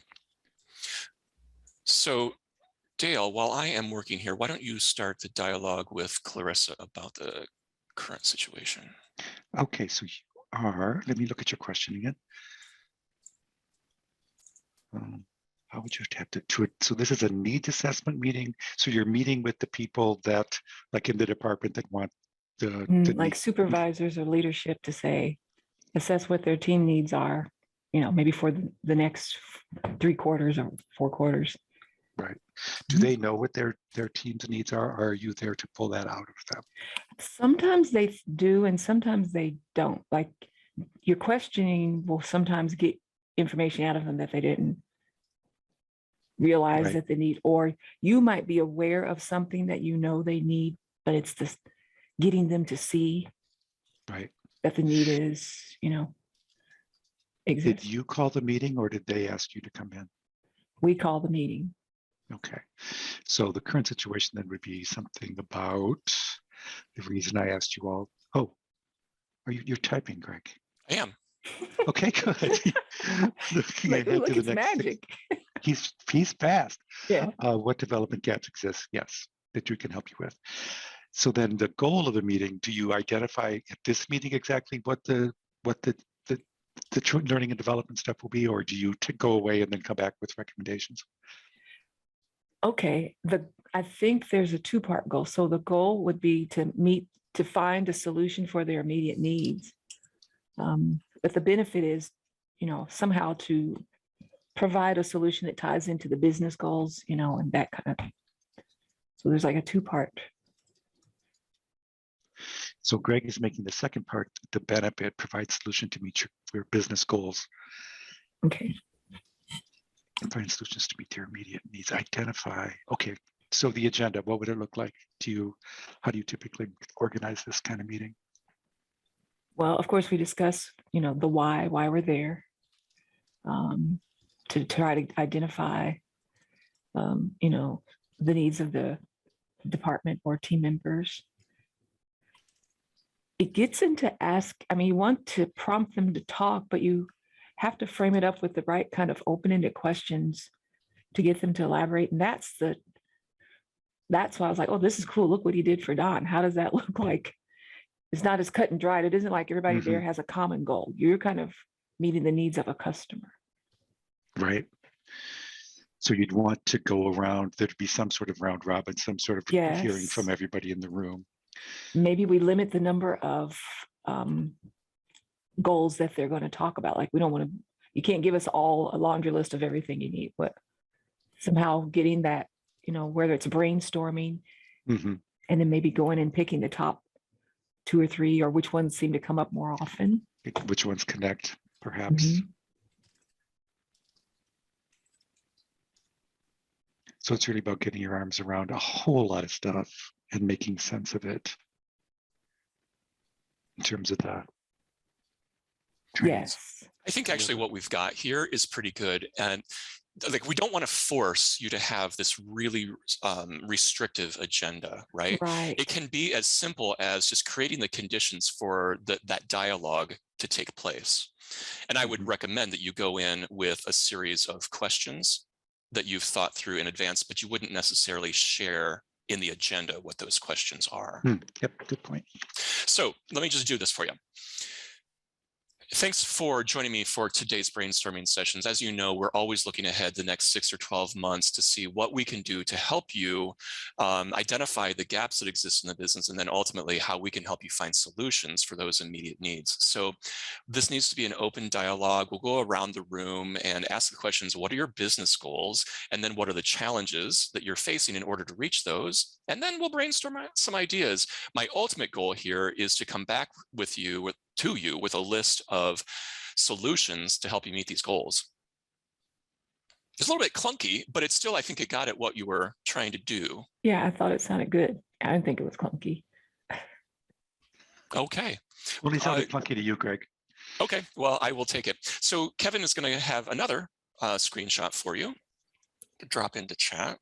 So Dale, while I am working here, why don't you start the dialogue with Clarissa about the current situation? Okay, so you are, let me look at your question again. How would you adapt it to it? So this is a needs assessment meeting. So you're meeting with the people that, like in the department, that want the like supervisors or leadership to say, assess what their team needs are, you know, maybe for the next 3 quarters or 4 quarters. Right. Do they know what their team's needs are? Or are you there to pull that out of them? Sometimes they do, and sometimes they don't. Like your questioning will sometimes get information out of them that they didn't realize that they need, or you might be aware of something that you know they need, but it's just getting them to see that the need is, you know, exists. Did you call the meeting or did they ask you to come in? We call the meeting. Okay, so the current situation then would be something about the reason I asked you all. Oh, you're typing, Greg? I am. Okay, good. Looking like, ahead look, to the it's next magic. He's fast. Yeah. What development gaps exist? Yes, that you can help you with. So then the goal of the meeting, do you identify at this meeting exactly what the learning and development stuff will be, or do you go away and then come back with recommendations? Okay, I think there's a 2-part goal. So the goal would be to find a solution for their immediate needs. But the benefit is, you know, somehow to provide a solution that ties into the business goals, you know, and that kind of. So there's like a 2-part. So Greg is making the second part, the benefit, provide solution to meet your business goals. Okay. And find solutions to meet their immediate needs. Identify. Okay. So the agenda, what would it look like to you? How do you typically organize this kind of meeting? Well, of course, we discuss, you know, the why we're there, to try to identify, you know, the needs of the department or team members. It gets into you want to prompt them to talk, but you have to frame it up with the right kind of open-ended questions to get them to elaborate. And that's why I was like, oh, this is cool. Look what he did for Don. How does that look like? It's not as cut and dried. It isn't like everybody there has a common goal. You're kind of meeting the needs of a customer. Right. So you'd want to go around, there'd be some sort of round robin, some sort of hearing from everybody in the room. Maybe we limit the number of goals that they're going to talk about. Like we don't want to, you can't give us all a laundry list of everything you need, but somehow getting that, you know, whether it's brainstorming and then maybe going and picking the top 2 or 3, or which ones seem to come up more often. Which ones connect, perhaps. So it's really about getting your arms around a whole lot of stuff and making sense of it in terms of the trainings. Yes. I think actually what we've got here is pretty good. And like, we don't want to force you to have this really restrictive agenda, right? Right. It can be as simple as just creating the conditions for that dialogue to take place. And I would recommend that you go in with a series of questions that you've thought through in advance, but you wouldn't necessarily share in the agenda what those questions are. Yep, good point. So let me just do this for you. Thanks for joining me for today's brainstorming sessions. As you know, we're always looking ahead the next 6 or 12 months to see what we can do to help you identify the gaps that exist in the business, and then ultimately how we can help you find solutions for those immediate needs. So this needs to be an open dialogue. We'll go around the room and ask the questions, what are your business goals? And then what are the challenges that you're facing in order to reach those? And then we'll brainstorm some ideas. My ultimate goal here is to come back with you with a list of solutions to help you meet these goals. It's a little bit clunky, but it's still, I think it got at what you were trying to do. Yeah, I thought it sounded good. I didn't think it was clunky. Okay. Well, it sounded clunky to you, Greg. Okay, well, I will take it. So Kevin is going to have another screenshot for you to drop into chat.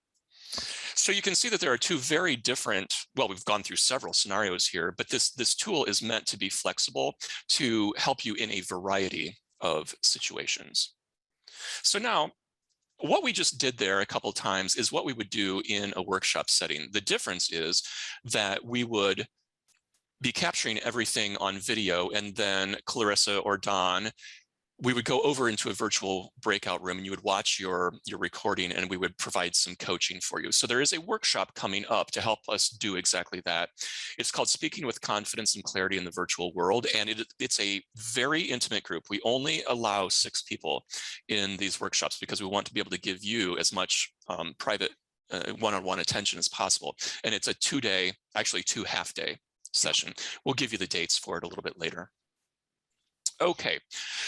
So you can see that there are two very different, well, we've gone through several scenarios here, but this tool is meant to be flexible to help you in a variety of situations. So now, what we just did there a couple of times is what we would do in a workshop setting. The difference is that we would be capturing everything on video, and then Clarissa or Don, we would go over into a virtual breakout room and you would watch your recording, and we would provide some coaching for you. So there is a workshop coming up to help us do exactly that. It's called Speaking with Confidence and Clarity in the Virtual World, and it's a very intimate group. We only allow 6 people in these workshops because we want to be able to give you as much private one-on-one attention as possible. And it's a 2-day, actually 2 half-day session. We'll give you the dates for it a little bit later. Okay,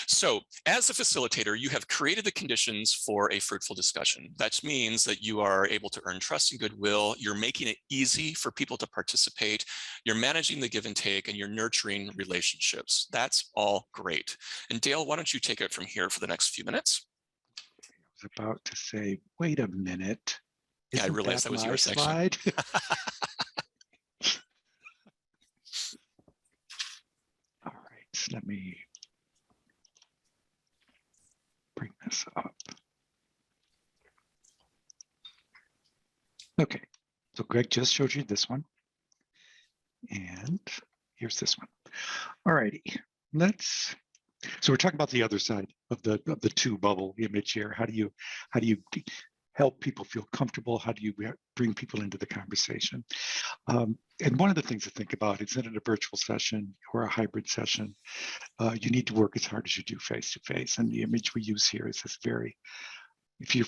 so as a facilitator, you have created the conditions for a fruitful discussion. That means that you are able to earn trust and goodwill. You're making it easy for people to participate. You're managing the give and take, and you're nurturing relationships. That's all great. And Dale, why don't you take it from here for the next few minutes? I was about to say, wait a minute. Yeah, I realized that was your section. All right, let me bring this up. Okay, so Greg just showed you this one. And here's this one. All righty, so we're talking about the other side of the 2 bubble image here. How do you help people feel comfortable? How do you bring people into the conversation? And one of the things to think about is that in a virtual session or a hybrid session, you need to work as hard as you do face-to-face. And the image we use here is this very, if you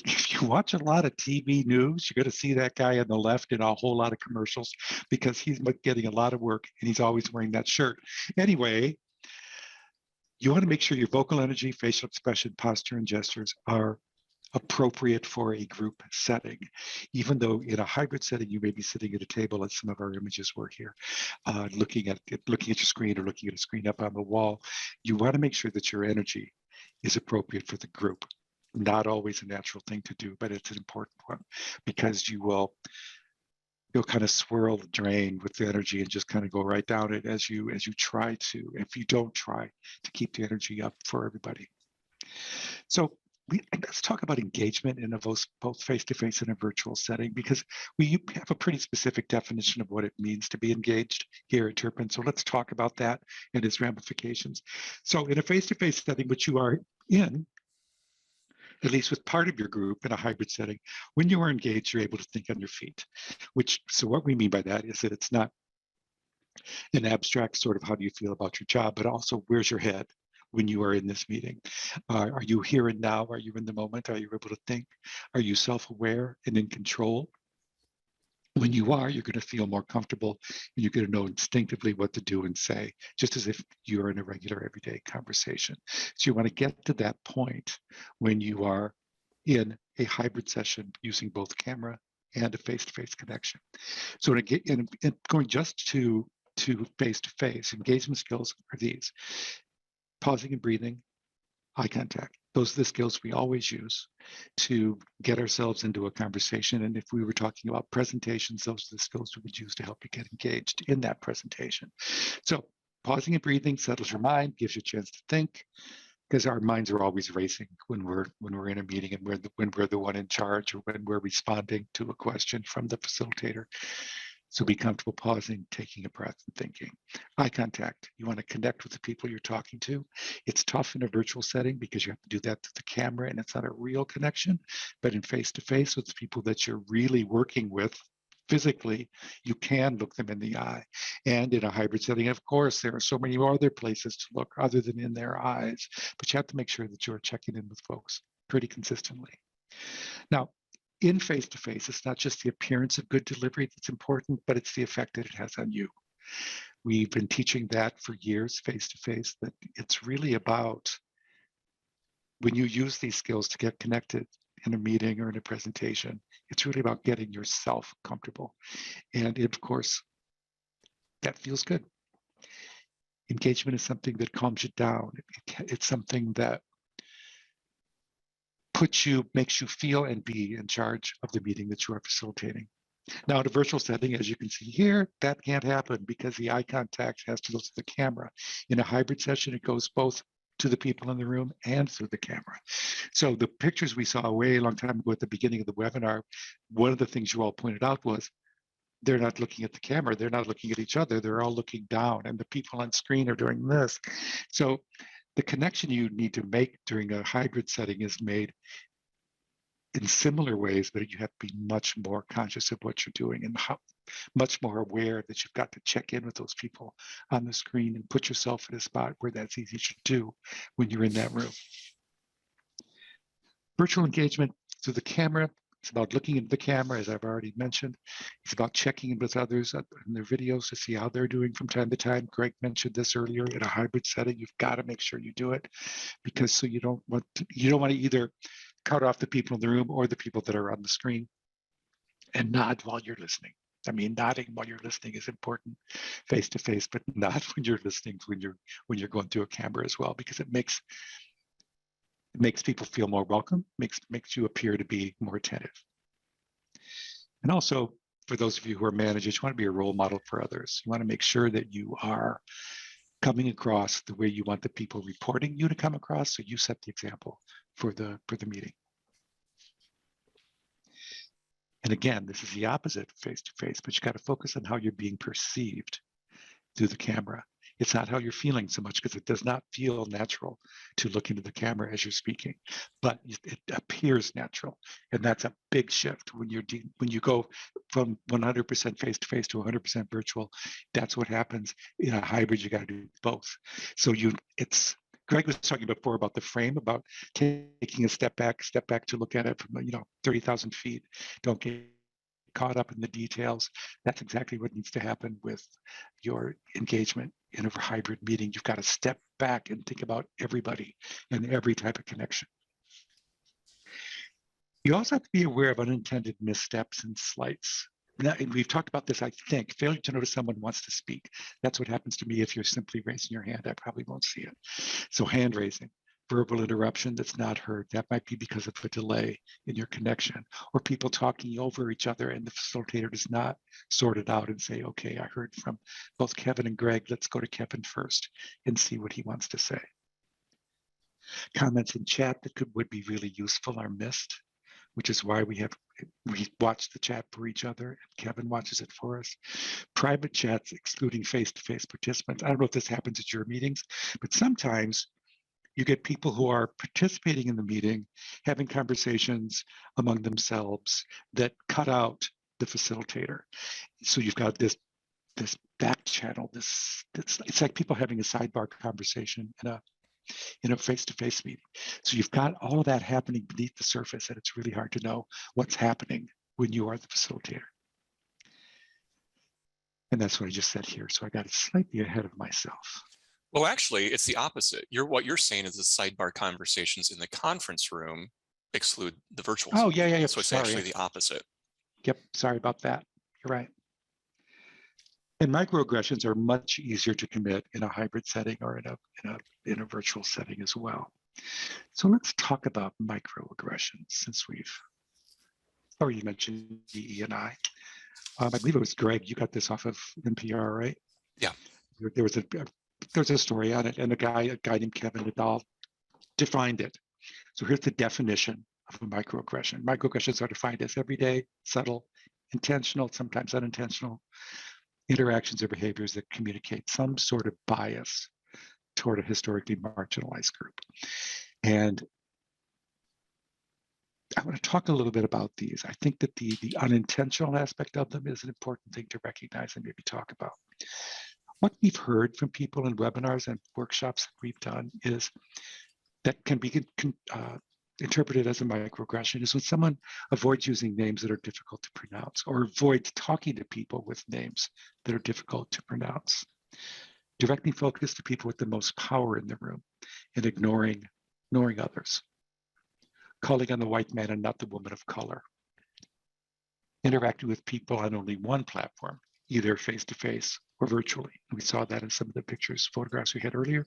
watch a lot of TV news, you're going to see that guy on the left in a whole lot of commercials because he's getting a lot of work and he's always wearing that shirt. Anyway, you want to make sure your vocal energy, facial expression, posture, and gestures are appropriate for a group setting. Even though in a hybrid setting, you may be sitting at a table, as some of our images were here, looking at your screen or looking at a screen up on the wall, you want to make sure that your energy is appropriate for the group. Not always a natural thing to do, but it's an important one because you'll kind of swirl the drain with the energy and just kind of go right down it as you try to, if you don't try to keep the energy up for everybody. So let's talk about engagement in both face-to-face and a virtual setting, because we have a pretty specific definition of what it means to be engaged here at Turpin. So let's talk about that and its ramifications. So in a face-to-face setting, which you are in, at least with part of your group in a hybrid setting, when you are engaged, you're able to think on your feet. So what we mean by that is that it's not an abstract sort of how do you feel about your job, but also where's your head when you are in this meeting? Are you here and now? Are you in the moment? Are you able to think? Are you self-aware and in control? When you are, you're going to feel more comfortable and you're going to know instinctively what to do and say, just as if you're in a regular everyday conversation. So you want to get to that point when you are in a hybrid session using both camera and a face-to-face connection. So in going just to face-to-face, engagement skills are these: pausing and breathing, eye contact. Those are the skills we always use to get ourselves into a conversation. And if we were talking about presentations, those are the skills we would use to help you get engaged in that presentation. So pausing and breathing settles your mind, gives you a chance to think, because our minds are always racing when we're in a meeting and when we're the one in charge, or when we're responding to a question from the facilitator. So be comfortable pausing, taking a breath, and thinking. Eye contact. You want to connect with the people you're talking to. It's tough in a virtual setting because you have to do that through the camera, and it's not a real connection. But in face-to-face with the people that you're really working with physically, you can look them in the eye. And in a hybrid setting, of course, there are so many other places to look other than in their eyes. But you have to make sure that you're checking in with folks pretty consistently. Now, in face-to-face, it's not just the appearance of good delivery that's important, but it's the effect that it has on you. We've been teaching that for years, face-to-face, that it's really about when you use these skills to get connected in a meeting or in a presentation, it's really about getting yourself comfortable. And of course, that feels good. Engagement is something that calms you down. It's something that makes you feel and be in charge of the meeting that you are facilitating. Now, in a virtual setting, as you can see here, that can't happen because the eye contact has to go to the camera. In a hybrid session, it goes both to the people in the room and through the camera. So the pictures we saw a way long time ago at the beginning of the webinar, one of the things you all pointed out was they're not looking at the camera, they're not looking at each other, they're all looking down, and the people on screen are doing this. So the connection you need to make during a hybrid setting is made in similar ways, but you have to be much more conscious of what you're doing and much more aware that you've got to check in with those people on the screen and put yourself in a spot where that's easy to do when you're in that room. Virtual engagement through the camera. It's about looking into the camera, as I've already mentioned. It's about checking in with others in their videos to see how they're doing from time to time. Greg mentioned this earlier. In a hybrid setting, you've got to make sure you do it, because so you don't want to either cut off the people in the room or the people that are on the screen. And nod while you're listening. I mean, nodding while you're listening is important face to face, but not when you're listening, when you're going through a camera as well, because it makes people feel more welcome, makes you appear to be more attentive. And also, for those of you who are managers, you want to be a role model for others. You want to make sure that you are coming across the way you want the people reporting you to come across, so you set the example for the meeting. And again, this is the opposite face-to-face, but you got to focus on how you're being perceived through the camera. It's not how you're feeling so much, because it does not feel natural to look into the camera as you're speaking, but it appears natural. And that's a big shift when you go from 100% face-to-face to 100% virtual. That's what happens in a hybrid. You got to do both. So Greg was talking before about the frame, about taking a step back to look at it from 30,000 feet. Don't get caught up in the details. That's exactly what needs to happen with your engagement in a hybrid meeting. You've got to step back and think about everybody and every type of connection. You also have to be aware of unintended missteps and slights. Now, and we've talked about this, I think. Failure to notice someone wants to speak. That's what happens to me if you're simply raising your hand. I probably won't see it. So hand raising, verbal interruption that's not heard. That might be because of a delay in your connection, or people talking over each other and the facilitator does not sort it out and say, okay, I heard from both Kevin and Greg. Let's go to Kevin first and see what he wants to say. Comments in chat that would be really useful are missed, which is why we watch the chat for each other, and Kevin watches it for us. Private chats excluding face-to-face participants. I don't know if this happens at your meetings, but sometimes you get people who are participating in the meeting, having conversations among themselves that cut out the facilitator. So you've got this back channel, it's like people having a sidebar conversation in a face-to-face meeting. So you've got all of that happening beneath the surface, and it's really hard to know what's happening when you are the facilitator. And that's what I just said here. So I got it slightly ahead of myself. Well, actually, it's the opposite. What you're saying is the sidebar conversations in the conference room exclude the virtual. Oh, yeah. So it's actually the opposite. Yep, sorry about that. You're right. And microaggressions are much easier to commit in a hybrid setting or in a virtual setting as well. So let's talk about microaggressions since we've already mentioned DE&I. I believe it was Greg, you got this off of NPR, right? Yeah. There was a story on it, and a guy named Kevin Nadal defined it. So here's the definition of a microaggression. Microaggressions are defined as everyday, subtle, intentional, sometimes unintentional interactions or behaviors that communicate some sort of bias toward a historically marginalized group. And I want to talk a little bit about these. I think that the unintentional aspect of them is an important thing to recognize and maybe talk about. What we've heard from people in webinars and workshops that we've done is that can be interpreted as a microaggression is when someone avoids using names that are difficult to pronounce or avoids talking to people with names that are difficult to pronounce. Directing focus to people with the most power in the room and ignoring others. Calling on the white man and not the woman of color. Interacting with people on only one platform, either face-to-face or virtually. We saw that in some of the photographs we had earlier.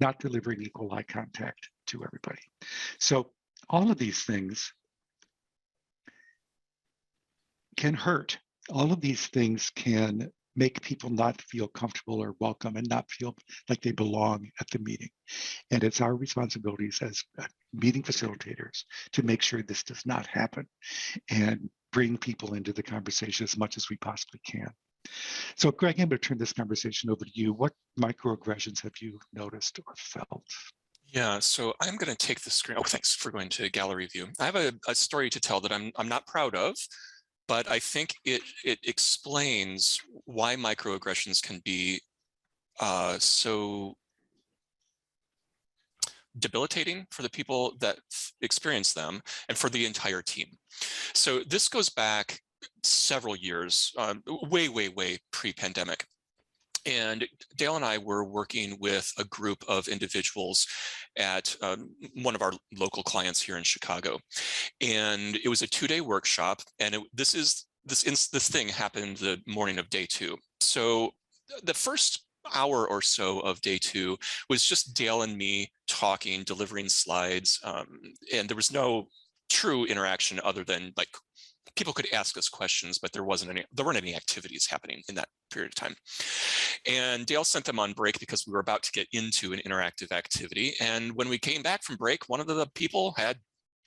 Not delivering equal eye contact to everybody. So all of these things can hurt. All of these things can make people not feel comfortable or welcome and not feel like they belong at the meeting. And it's our responsibilities as meeting facilitators to make sure this does not happen and bring people into the conversation as much as we possibly can. So Greg, I'm going to turn this conversation over to you. What microaggressions have you noticed or felt? Yeah, so I'm going to take the screen. Oh, thanks for going to gallery view. I have a story to tell that I'm not proud of, but I think it explains why microaggressions can be so debilitating for the people that experience them and for the entire team. So this goes back several years, way pre-pandemic. And Dale and I were working with a group of individuals at one of our local clients here in Chicago. And it was a 2-day workshop. And this thing happened the morning of day 2. So the first hour or so of day 2 was just Dale and me talking, delivering slides. And there was no true interaction other than like people could ask us questions, but there weren't any activities happening in that period of time. And Dale sent them on break because we were about to get into an interactive activity. And when we came back from break, one of the people had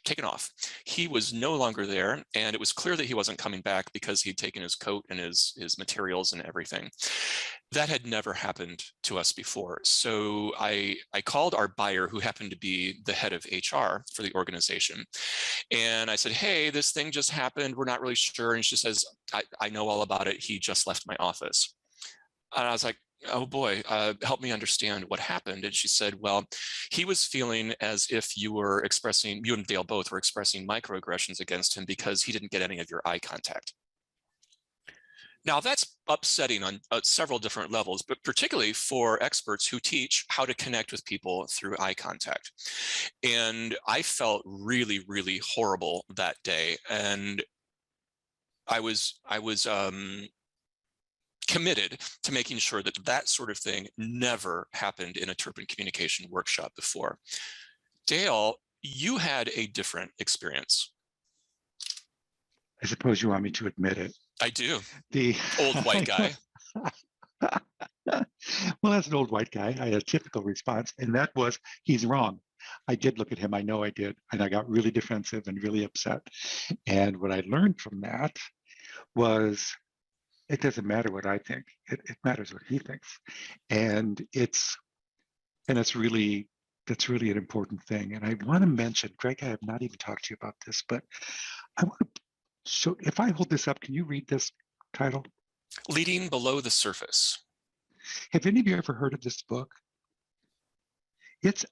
taken off. He was no longer there, and it was clear that he wasn't coming back because he'd taken his coat and his materials and everything. That had never happened to us before. So I called our buyer, who happened to be the head of HR for the organization. And I said, hey, this thing just happened. We're not really sure. And she says, I know all about it. He just left my office. And I was like, oh boy, help me understand what happened. And she said, well, he was feeling as if you and Dale both were expressing microaggressions against him because he didn't get any of your eye contact. Now that's upsetting on several different levels, but particularly for experts who teach how to connect with people through eye contact. And I felt really, really horrible that day. And I was committed to making sure that that sort of thing never happened in a Turpin communication workshop before. Dale, you had a different experience. I suppose you want me to admit it. I do. The old white guy. Well, as an old white guy, I had a typical response, and that was, he's wrong. I did look at him, I know I did, and I got really defensive and really upset. And what I learned from that was, it doesn't matter what I think, it matters what he thinks. And that's really an important thing. And I want to mention, Greg, I have not even talked to you about this, but I want to show, if I hold this up, can you read this title? Leading Below the Surface. Have any of you ever heard of this book?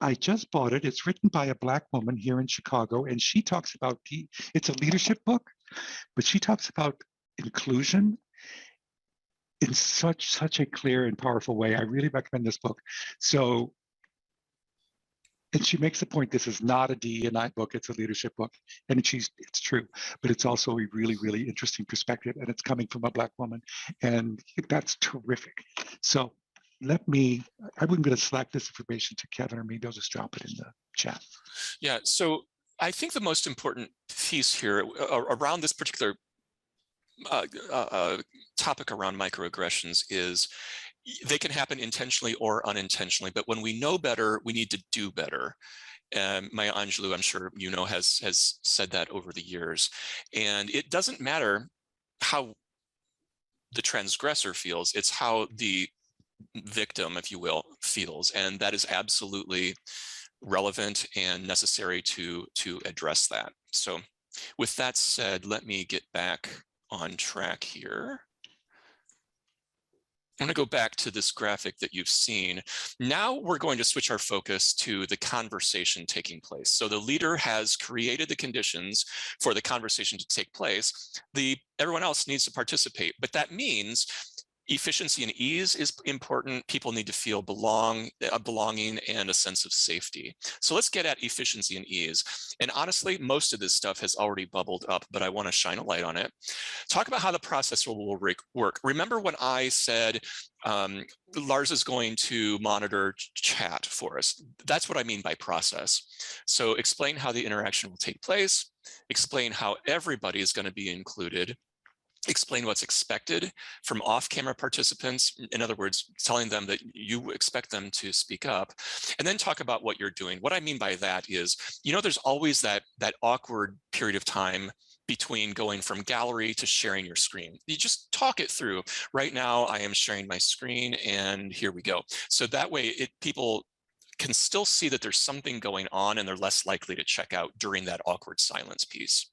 I just bought it. It's written by a Black woman here in Chicago, and she talks about, it's a leadership book, but she talks about inclusion in such a clear and powerful way. I really recommend this book. So, and she makes the point, this is not a DE&I book, it's a leadership book. And it's true, but it's also a really, really interesting perspective, and it's coming from a Black woman, and that's terrific. So I'm going to Slack this information to Kevin, or maybe I'll just drop it in the chat. Yeah, so I think the most important piece here around this particular topic around microaggressions is they can happen intentionally or unintentionally, but when we know better, we need to do better. Maya Angelou, I'm sure you know, has said that over the years. And it doesn't matter how the transgressor feels, it's how the victim, if you will, feels. And that is absolutely relevant and necessary to address that. So with that said, let me get back on track here. I'm going to go back to this graphic that you've seen. Now we're going to switch our focus to the conversation taking place. So the leader has created the conditions for the conversation to take place. Everyone else needs to participate, but that means efficiency and ease is important. People need to feel belonging and a sense of safety. So let's get at efficiency and ease. And honestly, most of this stuff has already bubbled up, but I want to shine a light on it. Talk about how the process will work. Remember when I said Lars is going to monitor chat for us? That's what I mean by process. So explain how the interaction will take place, explain how everybody is going to be included, explain what's expected from off-camera participants. In other words, telling them that you expect them to speak up, and then talk about what you're doing. What I mean by that is, there's always that awkward period of time between going from gallery to sharing your screen. You just talk it through. Right now, I am sharing my screen, and here we go. So that way, people can still see that there's something going on, and they're less likely to check out during that awkward silence piece.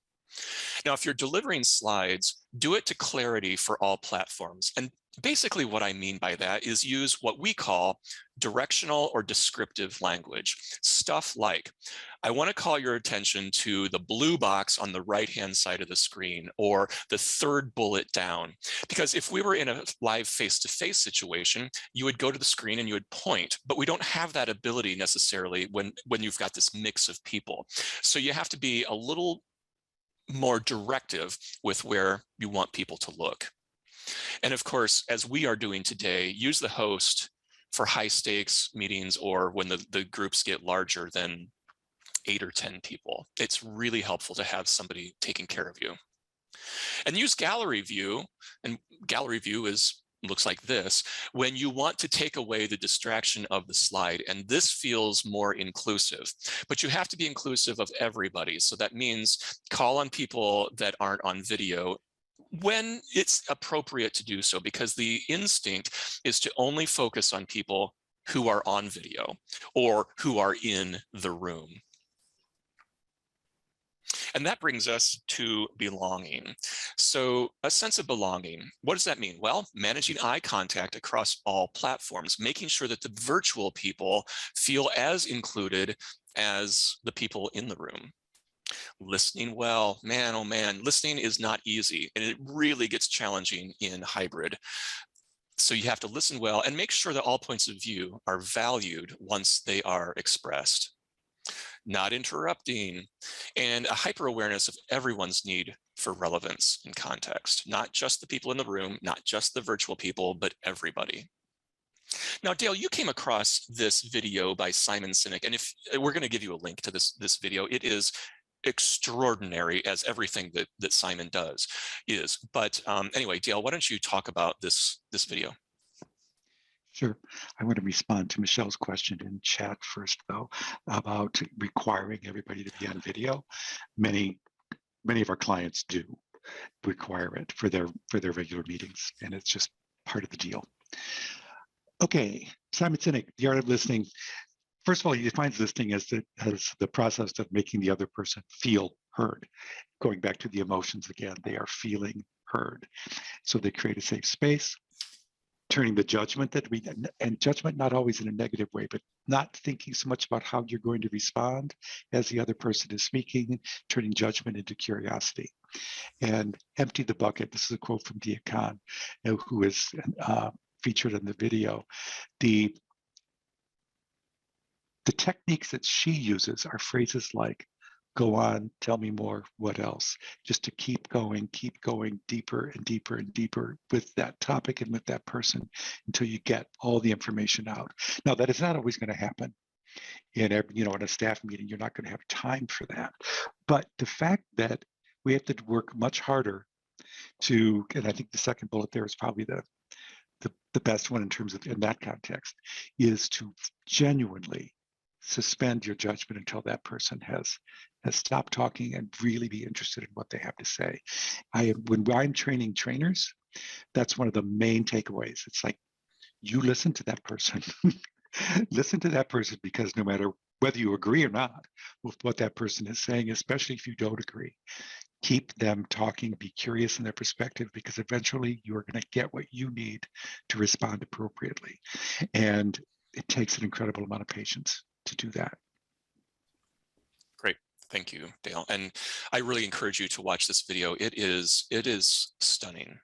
Now, if you're delivering slides, do it to clarity for all platforms. And basically what I mean by that is use what we call directional or descriptive language. Stuff like, I want to call your attention to the blue box on the right-hand side of the screen, or the third bullet down. Because if we were in a live face-to-face situation, you would go to the screen and you would point, but we don't have that ability necessarily when you've got this mix of people. So you have to be a little more directive with where you want people to look. And of course, as we are doing today, use the host for high stakes meetings, or when the groups get larger than 8 or 10 people. It's really helpful to have somebody taking care of you. And use gallery view, and gallery view looks like this, when you want to take away the distraction of the slide. And this feels more inclusive, but you have to be inclusive of everybody. So that means call on people that aren't on video when it's appropriate to do so, because the instinct is to only focus on people who are on video or who are in the room. And that brings us to belonging. So a sense of belonging, what does that mean? Well, managing eye contact across all platforms, making sure that the virtual people feel as included as the people in the room. Listening well, man, oh man, listening is not easy, and it really gets challenging in hybrid. So you have to listen well and make sure that all points of view are valued once they are expressed. Not interrupting, and a hyper awareness of everyone's need for relevance and context, not just the people in the room, not just the virtual people, but everybody. Now, Dale, you came across this video by Simon Sinek, and if we're going to give you a link to this video, it is extraordinary, as everything that Simon does is. But anyway, Dale, why don't you talk about this video? Sure. I want to respond to Michelle's question in chat first, though, about requiring everybody to be on video. Many of our clients do require it for their regular meetings, and it's just part of the deal. Okay, Simon Sinek, The Art of Listening. First of all, he defines listening as the process of making the other person feel heard. Going back to the emotions again, they are feeling heard. So they create a safe space, turning the judgment and judgment not always in a negative way, but not thinking so much about how you're going to respond as the other person is speaking, turning judgment into curiosity. And empty the bucket. This is a quote from Dia Khan, who is featured in the video. The techniques that she uses are phrases like Go on, tell me more, what else? Just to keep going deeper and deeper and deeper with that topic and with that person until you get all the information out. Now, that is not always going to happen. In every, in a staff meeting, you're not going to have time for that. But the fact that we have to work much harder to, and I think the second bullet there is probably the best one in terms of in that context, is to genuinely suspend your judgment until that person has stopped talking and really be interested in what they have to say. When I'm training trainers, that's one of the main takeaways. It's like, you listen to that person. Listen to that person, because no matter whether you agree or not with what that person is saying, especially if you don't agree, keep them talking, be curious in their perspective, because eventually you're going to get what you need to respond appropriately. And it takes an incredible amount of patience to do that. Great. Thank you, Dale. And I really encourage you to watch this video. It is stunning.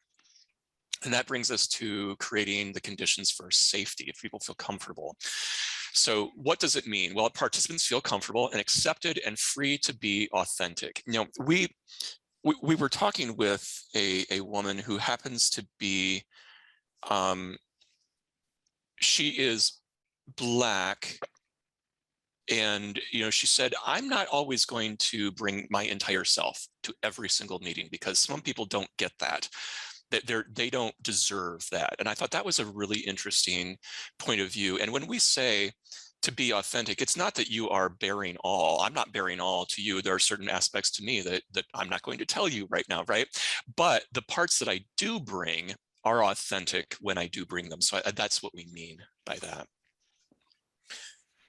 And that brings us to creating the conditions for safety, if people feel comfortable. So what does it mean? Well, participants feel comfortable and accepted and free to be authentic. We were talking with a woman who happens to be, she is Black. And, she said, I'm not always going to bring my entire self to every single meeting, because some people don't get that. They don't deserve that. And I thought that was a really interesting point of view. And when we say to be authentic, it's not that you are bearing all. I'm not bearing all to you. There are certain aspects to me that I'm not going to tell you right now, right? But the parts that I do bring are authentic when I do bring them. So that's what we mean by that.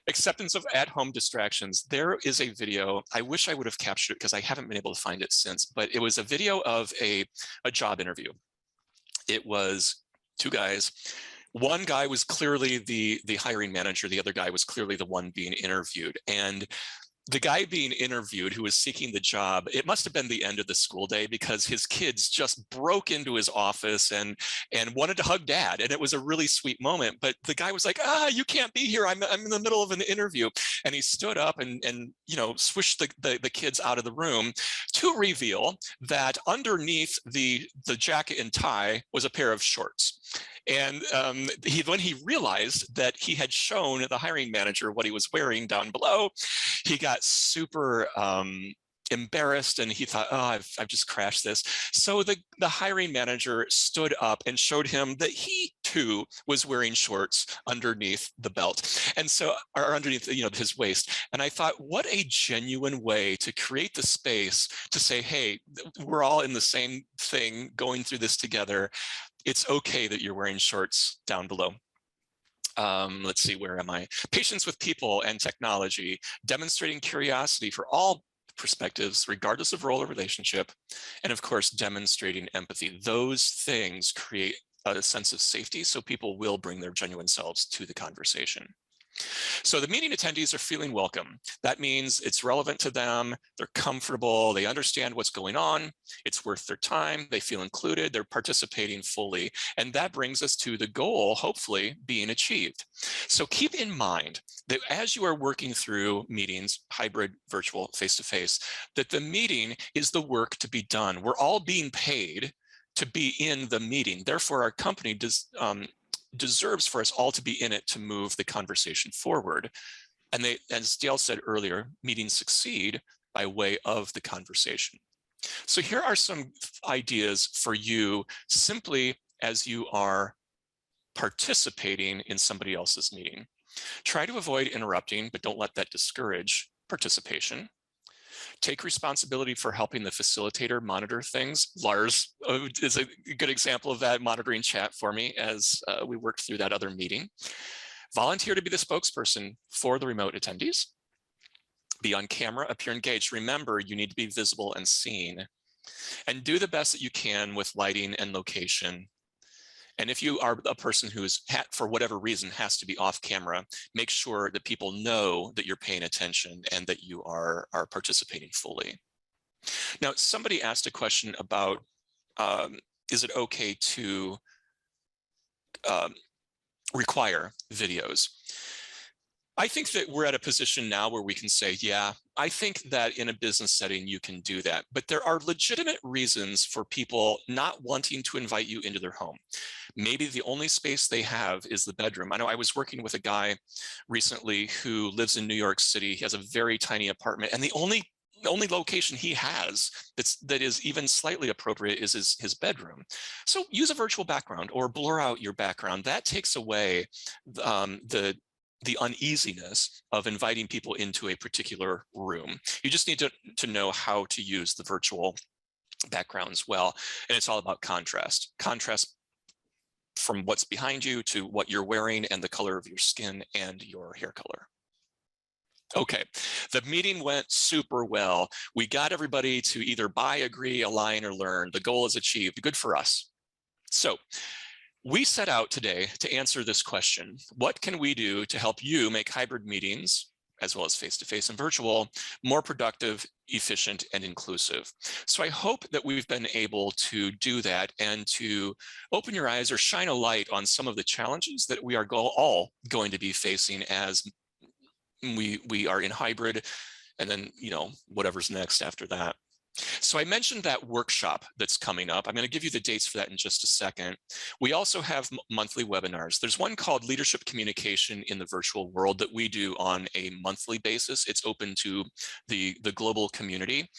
Acceptance of at-home distractions. There is a video. I wish I would have captured it because I haven't been able to find it since, but it was a video of a job interview. It was two guys. One guy was clearly the hiring manager. The other guy was clearly the one being interviewed. And the guy being interviewed, who was seeking the job, it must have been the end of the school day, because his kids just broke into his office and wanted to hug dad. And it was a really sweet moment. But the guy was like, you can't be here. I'm in the middle of an interview. And he stood up and swished the kids out of the room, to reveal that underneath the jacket and tie was a pair of shorts. And when he realized that he had shown the hiring manager what he was wearing down below, he got super embarrassed, and he thought, I've just crashed this. So the hiring manager stood up and showed him that he too was wearing shorts underneath the belt, and so, or underneath his waist. And I thought, what a genuine way to create the space to say, hey, we're all in the same thing, going through this together. It's okay that you're wearing shorts down below. Let's see, where am I? Patience with people and technology, demonstrating curiosity for all perspectives, regardless of role or relationship, and of course, demonstrating empathy. Those things create a sense of safety, so people will bring their genuine selves to the conversation. So the meeting attendees are feeling welcome. That means it's relevant to them, they're comfortable, they understand what's going on, it's worth their time, they feel included, they're participating fully. And that brings us to the goal, hopefully, being achieved. So keep in mind that as you are working through meetings, hybrid, virtual, face-to-face, that the meeting is the work to be done. We're all being paid to be in the meeting. Therefore, our company deserves for us all to be in it to move the conversation forward. And they, as Dale said earlier, meetings succeed by way of the conversation. So here are some ideas for you, simply as you are participating in somebody else's meeting. Try to avoid interrupting, but don't let that discourage participation. Take responsibility for helping the facilitator monitor things. Lars is a good example of that, monitoring chat for me as we worked through that other meeting. Volunteer to be the spokesperson for the remote attendees. Be on camera, appear engaged. Remember, you need to be visible and seen. And do the best that you can with lighting and location. And if you are a person who is, for whatever reason, has to be off camera, make sure that people know that you're paying attention and that you are participating fully. Now, somebody asked a question about, is it okay to require videos? I think that we're at a position now where we can say, yeah, I think that in a business setting, you can do that. But there are legitimate reasons for people not wanting to invite you into their home. Maybe the only space they have is the bedroom. I know I was working with a guy recently who lives in New York City. He has a very tiny apartment, and the only location he has that is even slightly appropriate is his bedroom. So use a virtual background or blur out your background. That takes away the uneasiness of inviting people into a particular room. You just need to know how to use the virtual backgrounds well. And it's all about contrast. Contrast from what's behind you to what you're wearing and the color of your skin and your hair color. Okay, the meeting went super well. We got everybody to either buy, agree, align, or learn. The goal is achieved. Good for us. So we set out today to answer this question. What can we do to help you make hybrid meetings, as well as face-to-face and virtual, more productive, efficient, and inclusive? So I hope that we've been able to do that and to open your eyes or shine a light on some of the challenges that we are all going to be facing as we are in hybrid, and then, you know, whatever's next after that. So I mentioned that workshop that's coming up. I'm going to give you the dates for that in just a second. We also have monthly webinars. There's one called Leadership Communication in the Virtual World that we do on a monthly basis. It's open to the global community.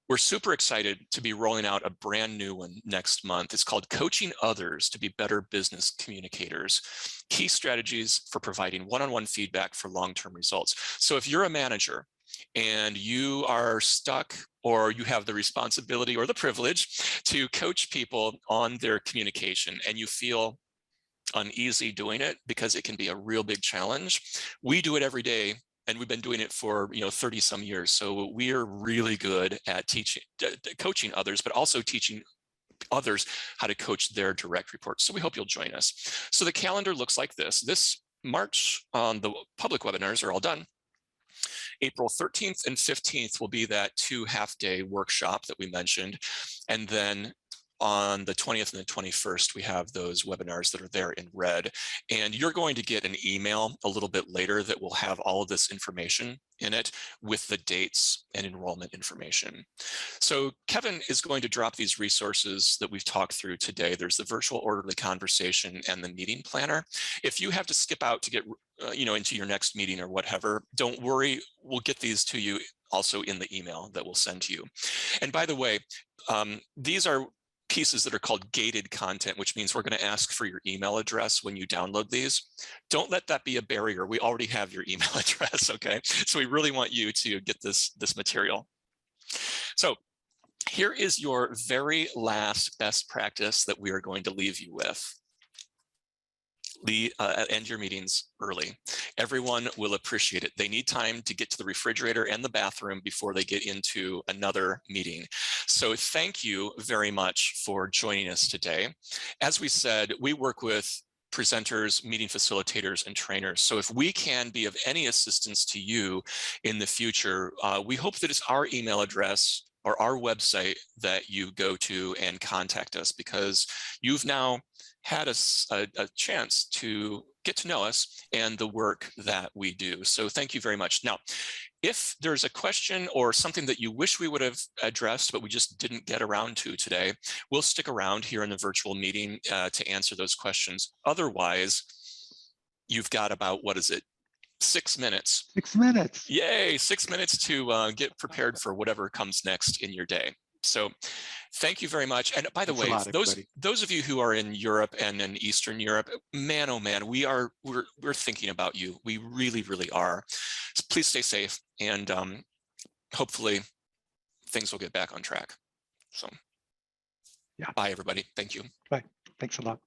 We're super excited to be rolling out a brand new one next month. It's called Coaching Others to be Better Business Communicators, Key Strategies for Providing One-on-One Feedback for Long-Term Results. So if you're a manager and you are stuck, or you have the responsibility or the privilege to coach people on their communication, and you feel uneasy doing it because it can be a real big challenge, we do it every day. And we've been doing it for 30 some years. So we are really good at coaching others, but also teaching others how to coach their direct reports. So we hope you'll join us. So the calendar looks like this. This March, the public webinars are all done. April 13th and 15th will be that 2 half-day workshop that we mentioned. And then on the 20th and the 21st, we have those webinars that are there in red. And you're going to get an email a little bit later that will have all of this information in it with the dates and enrollment information. So Kevin is going to drop these resources that we've talked through today. There's the virtual orderly conversation and the meeting planner. If you have to skip out to get into your next meeting or whatever, don't worry, we'll get these to you also in the email that we'll send to you. And by the way, these are pieces that are called gated content, which means we're going to ask for your email address when you download these. Don't let that be a barrier. We already have your email address, okay? So we really want you to get this material. So here is your very last best practice that we are going to leave you with. End your meetings early. Everyone will appreciate it. They need time to get to the refrigerator and the bathroom before they get into another meeting. So thank you very much for joining us today. As we said, we work with presenters, meeting facilitators, and trainers. So if we can be of any assistance to you in the future, we hope that it's our email address or our website that you go to and contact us, because you've now had a chance to get to know us and the work that we do. So thank you very much. Now, if there's a question or something that you wish we would have addressed, but we just didn't get around to today, we'll stick around here in the virtual meeting to answer those questions. Otherwise, you've got about, 6 minutes. 6 minutes. Yay, 6 minutes to get prepared for whatever comes next in your day. So thank you very much. And by the way, those of you who are in Europe and in Eastern Europe, man, oh man, we're thinking about you. We really, really are. So please stay safe, and hopefully things will get back on track. So yeah, bye everybody. Thank you. Bye. Thanks a lot.